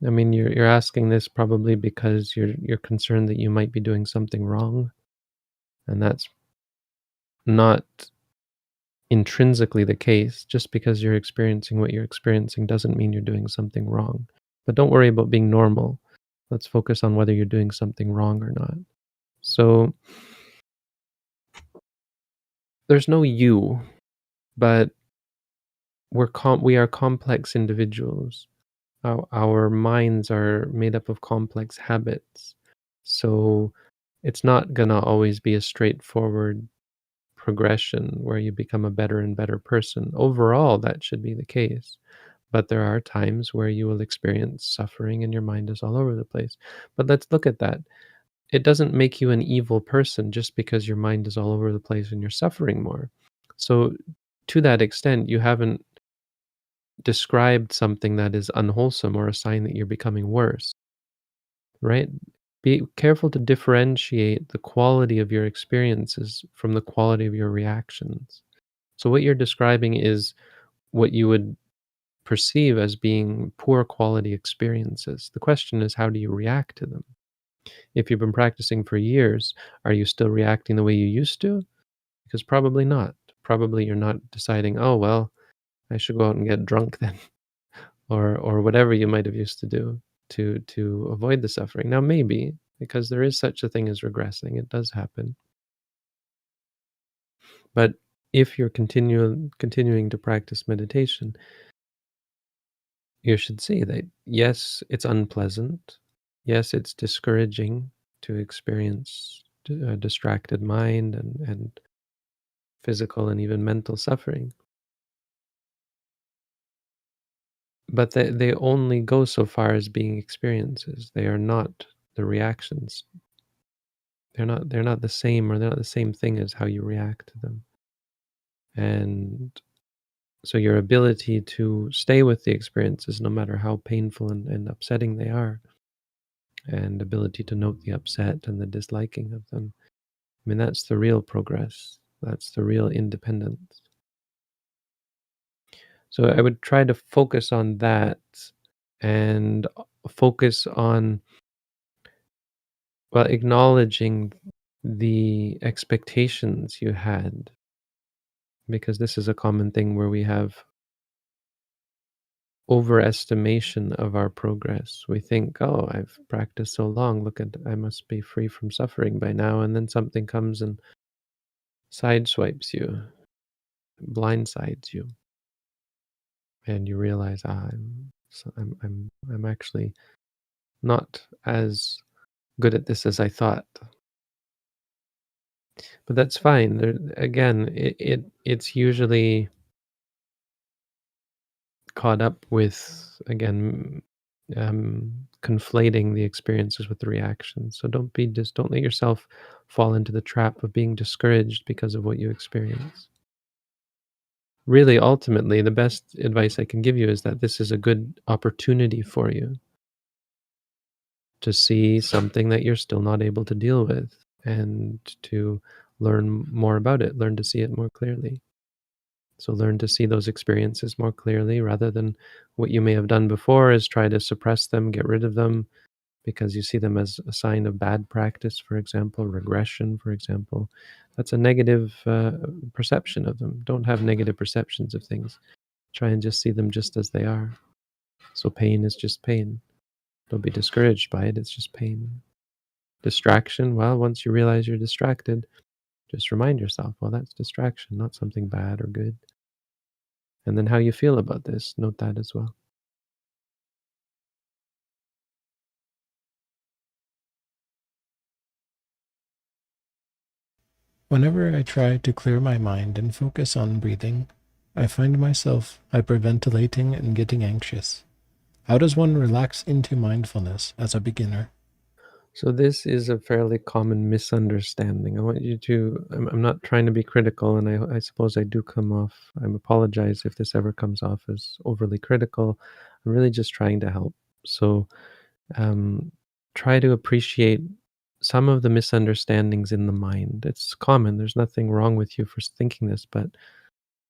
Speaker 1: I mean, you're asking this probably because you're concerned that you might be doing something wrong, and that's not intrinsically the case. Just because you're experiencing what you're experiencing doesn't mean you're doing something wrong. But don't worry about being normal. Let's focus on whether you're doing something wrong or not. So there's no you, but we are complex individuals. Our minds are made up of complex habits. So it's not gonna always be a straightforward progression where you become a better and better person. Overall, that should be the case. But there are times where you will experience suffering and your mind is all over the place. But let's look at that. It doesn't make you an evil person just because your mind is all over the place and you're suffering more. So, to that extent, you haven't described something that is unwholesome or a sign that you're becoming worse, right? Be careful to differentiate the quality of your experiences from the quality of your reactions. So, what you're describing is what you would perceive as being poor quality experiences. The question is, how do you react to them? If you've been practicing for years, are you still reacting the way you used to? Because probably not. Probably you're not deciding, oh, well, I should go out and get drunk then, or whatever you might have used to do to avoid the suffering. Now, maybe, because there is such a thing as regressing, it does happen. But if you're continuing to practice meditation, you should see that yes, it's unpleasant. Yes, it's discouraging to experience a distracted mind and physical and even mental suffering. But they only go so far as being experiences. They are not the reactions. They're not the same, or they're not the same thing as how you react to them. And so your ability to stay with the experiences, no matter how painful and upsetting they are, and ability to note the upset and the disliking of them, I mean, that's the real progress. That's the real independence. So I would try to focus on that and focus on, well, acknowledging the expectations you had, because this is a common thing where we have overestimation of our progress. We think, oh, I've practiced so long, look at, I must be free from suffering by now. And then something comes and sideswipes you, blindsides you, and you realize, I'm actually not as good at this as I thought. But that's fine. There, again, it's usually caught up with, again, conflating the experiences with the reactions. So don't let yourself fall into the trap of being discouraged because of what you experience. Really, ultimately, the best advice I can give you is that this is a good opportunity for you to see something that you're still not able to deal with, and to learn more about it, learn to see it more clearly. So learn to see those experiences more clearly, rather than what you may have done before is try to suppress them, get rid of them, because you see them as a sign of bad practice, for example, regression, for example. That's a negative perception of them. Don't have negative perceptions of things. Try and just see them just as they are. So pain is just pain. Don't be discouraged by it. It's just pain. Distraction, well, once you realize you're distracted, just remind yourself, well, that's distraction, not something bad or good. And then how you feel about this, note that as well.
Speaker 2: Whenever I try to clear my mind and focus on breathing, I find myself hyperventilating and getting anxious. How does one relax into mindfulness as a beginner?
Speaker 1: So this is a fairly common misunderstanding. I want you to, I'm not trying to be critical, and I suppose I do come off, I apologize if this ever comes off as overly critical. I'm really just trying to help. So um, try to appreciate some of the misunderstandings in the mind. It's common. There's nothing wrong with you for thinking this, but,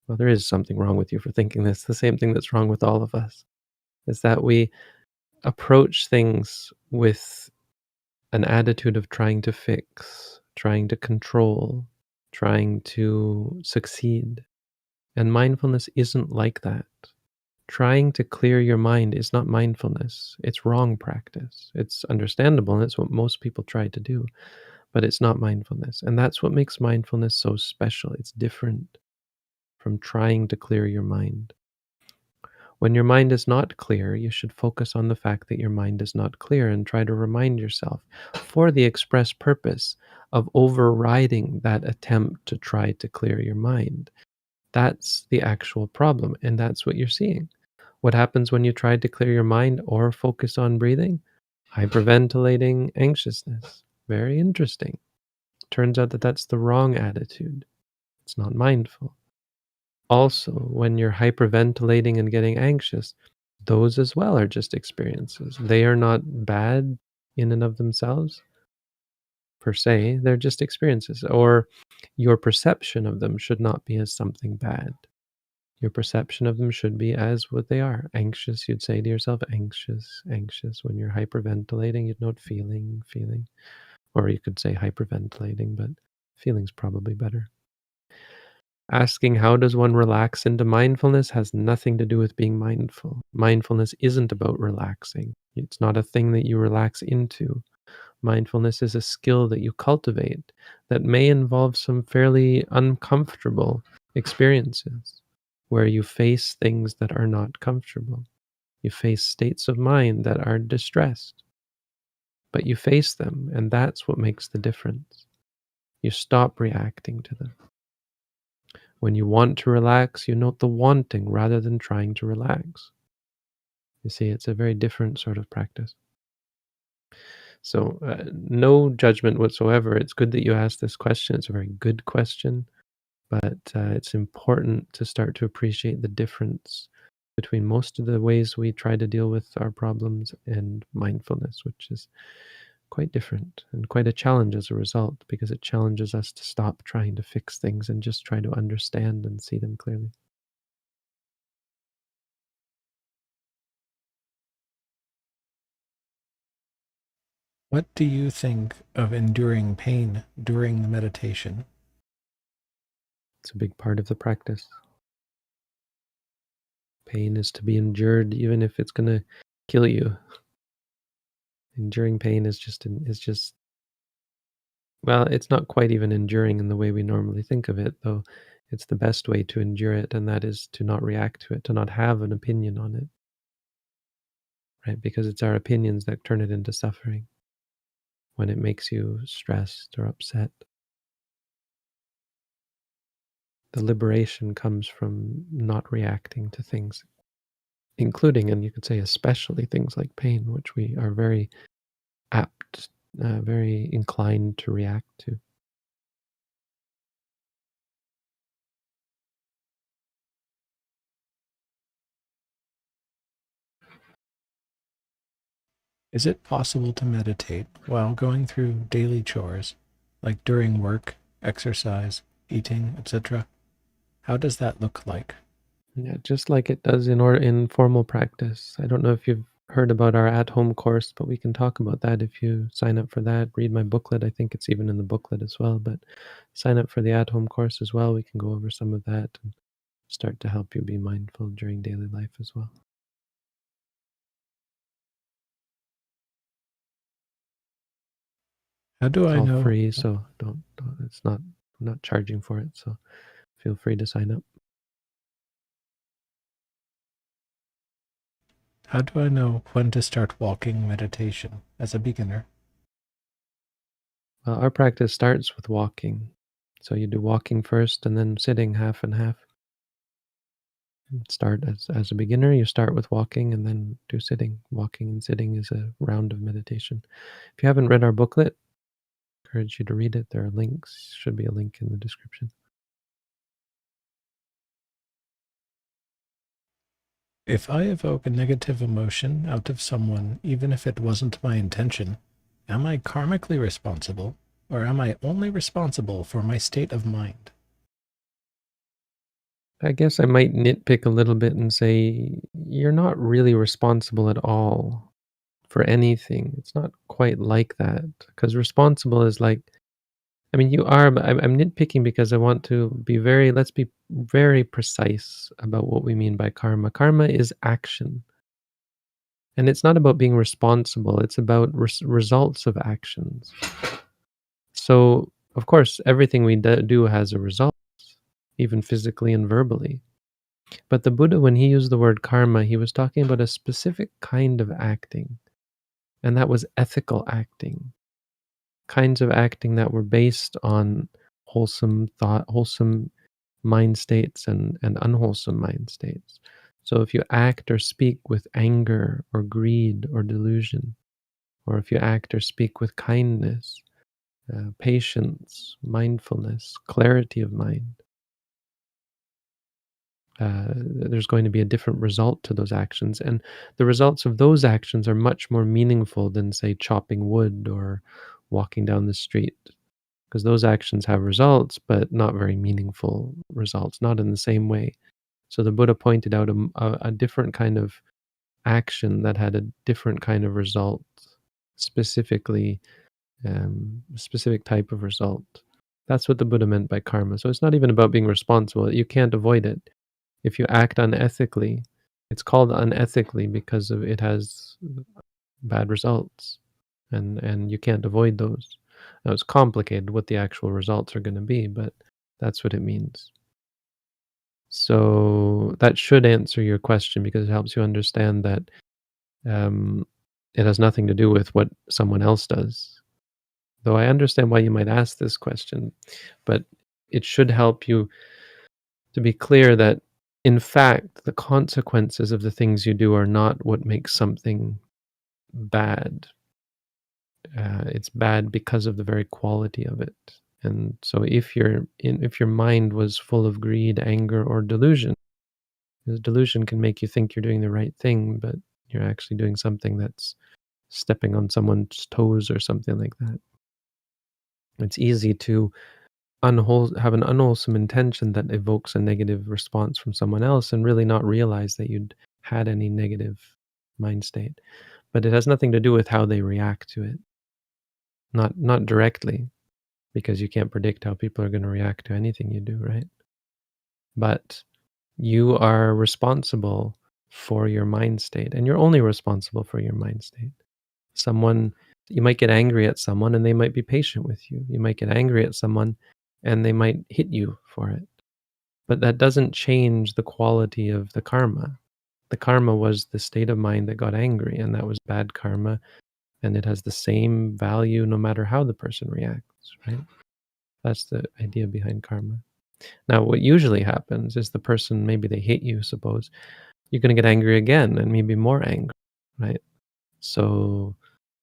Speaker 1: well, there is something wrong with you for thinking this. The same thing that's wrong with all of us is that we approach things with an attitude of trying to fix, trying to control, trying to succeed. And mindfulness isn't like that. Trying to clear your mind is not mindfulness. It's wrong practice. It's understandable, and it's what most people try to do, but it's not mindfulness. And that's what makes mindfulness so special. It's different from trying to clear your mind. When your mind is not clear, you should focus on the fact that your mind is not clear and try to remind yourself for the express purpose of overriding that attempt to try to clear your mind. That's the actual problem, and that's what you're seeing. What happens when you try to clear your mind or focus on breathing? Hyperventilating, anxiousness. Very interesting. Turns out that that's the wrong attitude. It's not mindful. Also, when you're hyperventilating and getting anxious, those as well are just experiences. They are not bad in and of themselves, per se. They're just experiences. Or your perception of them should not be as something bad. Your perception of them should be as what they are. Anxious, you'd say to yourself, anxious, anxious. When you're hyperventilating, you'd note feeling, feeling. Or you could say hyperventilating, but feeling's probably better. Asking how does one relax into mindfulness has nothing to do with being mindful. Mindfulness isn't about relaxing. It's not a thing that you relax into. Mindfulness is a skill that you cultivate that may involve some fairly uncomfortable experiences where you face things that are not comfortable. You face states of mind that are distressed, but you face them, and that's what makes the difference. You stop reacting to them. When you want to relax, you note the wanting rather than trying to relax. You see, it's a very different sort of practice. So, no judgment whatsoever. It's good that you asked this question. It's a very good question, but it's important to start to appreciate the difference between most of the ways we try to deal with our problems and mindfulness, which is quite different and quite a challenge as a result, because it challenges us to stop trying to fix things and just try to understand and see them clearly.
Speaker 2: What do you think of enduring pain during the meditation?
Speaker 1: It's a big part of the practice. Pain is to be endured, even if it's going to kill you. Enduring pain is just well, it's not quite even enduring in the way we normally think of it, though. It's the best way to endure it, and that is to not react to it, to not have an opinion on it, right? Because it's our opinions that turn it into suffering when it makes you stressed or upset. The liberation comes from not reacting to things, including, and you could say especially, things like pain, which we are very apt, very inclined to react to.
Speaker 2: Is it possible to meditate while going through daily chores, like during work, exercise, eating, etc.? How does that look like?
Speaker 1: Yeah, just like it does in formal practice. I don't know if you've heard about our at-home course, but we can talk about that if you sign up for that. Read my booklet. I think it's even in the booklet as well, but sign up for the at-home course as well. We can go over some of that and start to help you be mindful during daily life as well.
Speaker 2: How do
Speaker 1: It's
Speaker 2: I
Speaker 1: all
Speaker 2: know
Speaker 1: free, so don't it's not I'm not charging for it, so feel free to sign up.
Speaker 2: how do I know when to start walking meditation as a beginner?
Speaker 1: Well, our practice starts with walking. So you do walking first and then sitting half and half. Start as a beginner, you start with walking and then do sitting. Walking and sitting is a round of meditation. If you haven't read our booklet, I encourage you to read it. There are links, should be a link in the description.
Speaker 2: If I evoke a negative emotion out of someone, even if it wasn't my intention, am I karmically responsible, or am I only responsible for my state of mind?
Speaker 1: I guess I might nitpick a little bit and say you're not really responsible at all for anything. It's not quite like that, because responsible is like, I mean, you are, but I'm nitpicking because I want to be let's be very precise about what we mean by karma. Karma is action. And it's not about being responsible, it's about results of actions. So, of course, everything we do has a result, even physically and verbally. But the Buddha, when he used the word karma, he was talking about a specific kind of acting, and that was ethical acting, kinds of acting that were based on wholesome thought, wholesome mind states, and unwholesome mind states. So if you act or speak with anger or greed or delusion, or if you act or speak with kindness, patience, mindfulness, clarity of mind, there's going to be a different result to those actions. And the results of those actions are much more meaningful than, say, chopping wood or walking down the street, because those actions have results, but not very meaningful results, not in the same way. So the Buddha pointed out a different kind of action that had a different kind of result, specifically, specific type of result. That's what the Buddha meant by karma. So it's not even about being responsible. You can't avoid it. If you act unethically, it's called unethically because of it has bad results, and you can't avoid those. Now, it's complicated what the actual results are going to be, but that's what it means. So that should answer your question, because it helps you understand that um, it has nothing to do with what someone else does. Though I understand why you might ask this question, but it should help you to be clear that, in fact, the consequences of the things you do are not what makes something bad. It's bad because of the very quality of it. And so, if your mind was full of greed, anger, or delusion, because delusion can make you think you're doing the right thing, but you're actually doing something that's stepping on someone's toes or something like that. It's easy to have an unwholesome intention that evokes a negative response from someone else and really not realize that you'd had any negative mind state. But it has nothing to do with how they react to it. Not directly, because you can't predict how people are going to react to anything you do, right? But you are responsible for your mind state, and you're only responsible for your mind state. Someone, you might get angry at someone and they might be patient with you. You might get angry at someone and they might hit you for it. But that doesn't change the quality of the karma. The karma was the state of mind that got angry, and that was bad karma, and it has the same value no matter how the person reacts, right? That's the idea behind karma. Now, what usually happens is the person, maybe they hit you, suppose, you're going to get angry again and maybe more angry, right? So,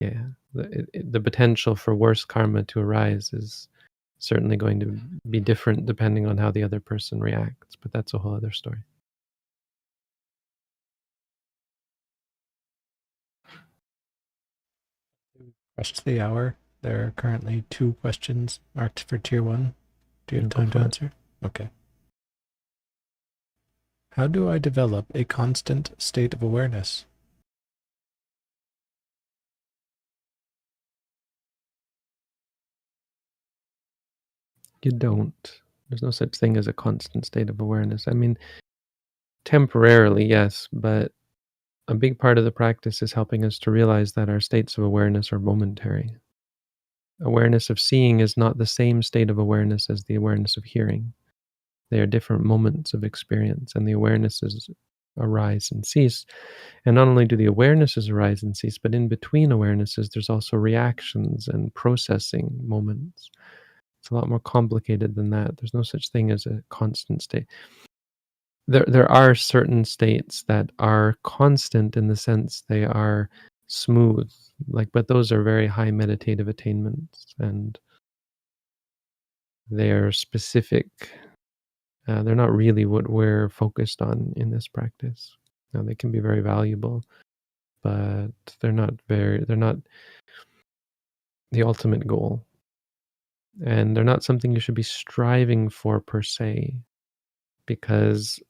Speaker 1: yeah, the potential for worse karma to arise is certainly going to be different depending on how the other person reacts, but that's a whole other story.
Speaker 2: Crushed the hour. There are currently 2 questions marked for tier 1. Do you have
Speaker 1: Go
Speaker 2: time to
Speaker 1: for it.
Speaker 2: answer? Okay. How do I develop a constant state of awareness?
Speaker 1: You don't. There's no such thing as a constant state of awareness. I mean, temporarily, yes, but a big part of the practice is helping us to realize that our states of awareness are momentary. Awareness of seeing is not the same state of awareness as the awareness of hearing. They are different moments of experience, and the awarenesses arise and cease. And not only do the awarenesses arise and cease, but in between awarenesses, there's also reactions and processing moments. It's a lot more complicated than that. There's no such thing as a constant state. There are certain states that are constant in the sense they are smooth, like, but those are very high meditative attainments, and they are specific. They're not really what we're focused on in this practice. Now, they can be very valuable, but they're not the ultimate goal, and they're not something you should be striving for per se, because,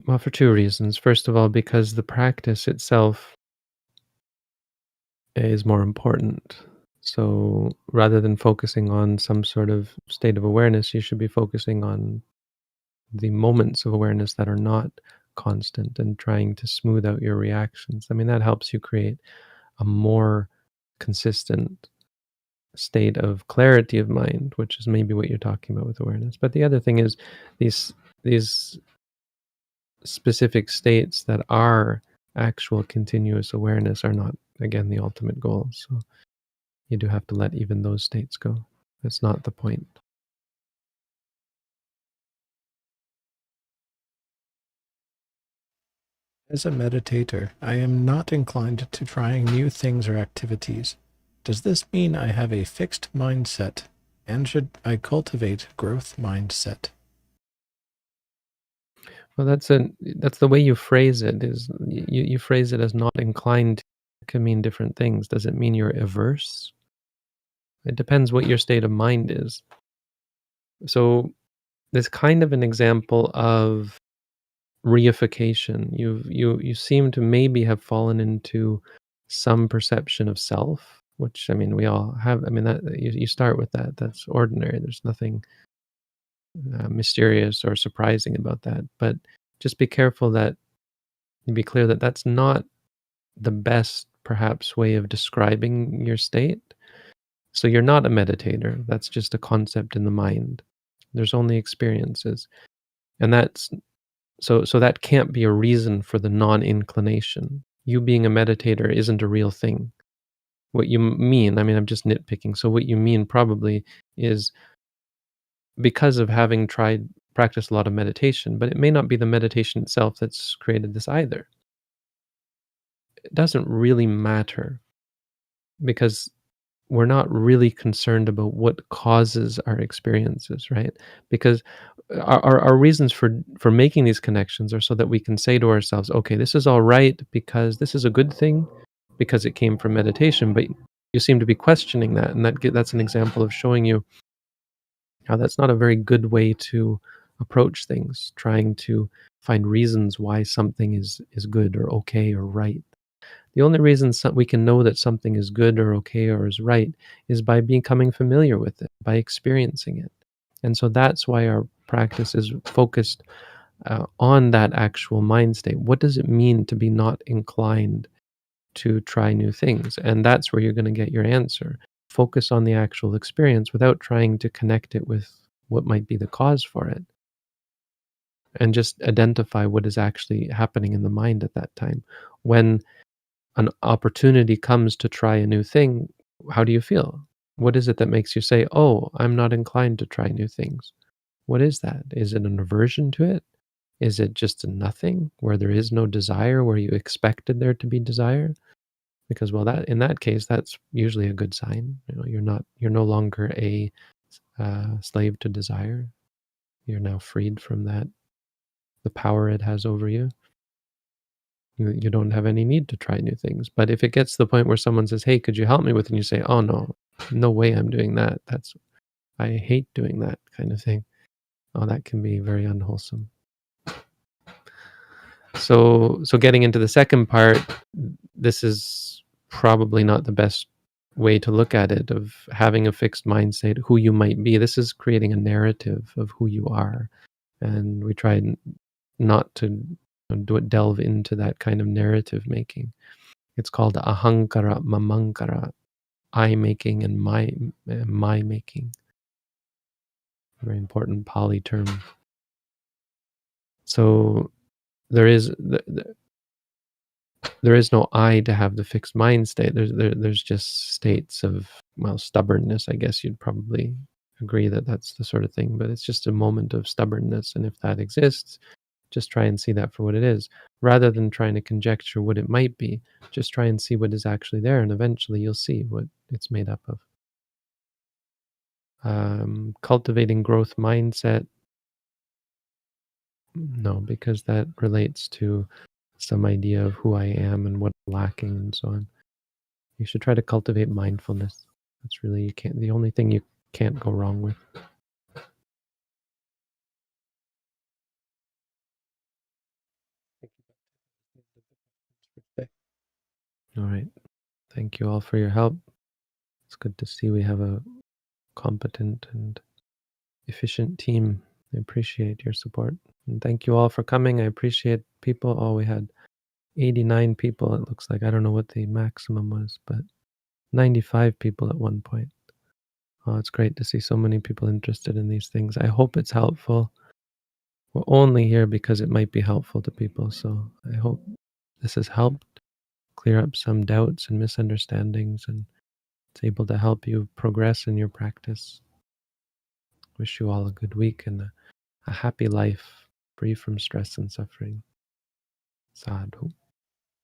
Speaker 1: well, for two reasons. First of all, because the practice itself is more important. So rather than focusing on some sort of state of awareness, you should be focusing on the moments of awareness that are not constant and trying to smooth out your reactions. I mean, that helps you create a more consistent state of clarity of mind, which is maybe what you're talking about with awareness. But the other thing is these specific states that are actual continuous awareness are not, again, the ultimate goal. So you do have to let even those states go. That's not the point.
Speaker 2: As a meditator, I am not inclined to trying new things or activities. Does this mean I have a fixed mindset, and should I cultivate growth mindset?
Speaker 1: Well, that's the way you phrase it. Is you phrase it as not inclined can mean different things. Does it mean you're averse? It depends what your state of mind is. So there's kind of an example of reification. You seem to maybe have fallen into some perception of self, which I mean we all have. I mean that you start with that. That's ordinary. There's nothing mysterious or surprising about that. But just be careful that you be clear that that's not the best perhaps way of describing your state. So you're not a meditator. That's just a concept in the mind. There's only experiences. And so that can't be a reason for the non-inclination. You being a meditator isn't a real thing. What you mean, I mean, I'm just nitpicking. So what you mean probably is because of having practiced a lot of meditation, but it may not be the meditation itself that's created this either. It doesn't really matter because we're not really concerned about what causes our experiences, right? Because our reasons for making these connections are so that we can say to ourselves, okay, this is all right because this is a good thing because it came from meditation. But you seem to be questioning that, and that's an example of showing you how that's not a very good way to approach things, trying to find reasons why something is good or okay or right. The only reason we can know that something is good or okay or is right is by becoming familiar with it, by experiencing it. And so that's why our practice is focused on that actual mind state. What does it mean to be not inclined to try new things? And that's where you're going to get your answer. Focus on the actual experience without trying to connect it with what might be the cause for it. And just identify what is actually happening in the mind at that time. When an opportunity comes to try a new thing, how do you feel? What is it that makes you say, "Oh, I'm not inclined to try new things"? What is that? Is it an aversion to it? Is it just a nothing where there is no desire, where you expected there to be desire? Because well, that in that case, that's usually a good sign. You know, you're no longer a slave to desire. You're now freed from that, the power it has over you. You don't have any need to try new things. But if it gets to the point where someone says, "Hey, could you help me with?" and you say, "Oh no, no way I'm doing that. I hate doing that kind of thing." Oh, that can be very unwholesome. So getting into the second part, this is probably not the best way to look at it of having a fixed mindset, who you might be. This is creating a narrative of who you are. And we try not to delve into that kind of narrative making. It's called ahankara, mamankara, I making and my making. Very important Pali term. So there is there is no I to have the fixed mind state. There's just states of, well, stubbornness. I guess you'd probably agree that that's the sort of thing. But it's just a moment of stubbornness, and if that exists, just try and see that for what it is, rather than trying to conjecture what it might be. Just try and see what is actually there, and eventually you'll see what it's made up of. Cultivating growth mindset, no, because that relates to some idea of who I am and what I'm lacking and so on. You should try to cultivate mindfulness. That's really the only thing you can't go wrong with. All right. Thank you all for your help. It's good to see we have a competent and efficient team. I appreciate your support. And thank you all for coming. I appreciate people. Oh, we had 89 people, it looks like. I don't know what the maximum was, but 95 people at one point. Oh, it's great to see so many people interested in these things. I hope it's helpful. We're only here because it might be helpful to people. So I hope this has helped clear up some doubts and misunderstandings, and it's able to help you progress in your practice. Wish you all a good week and a happy life free from stress and suffering. Sadhu.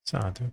Speaker 2: Sadhu.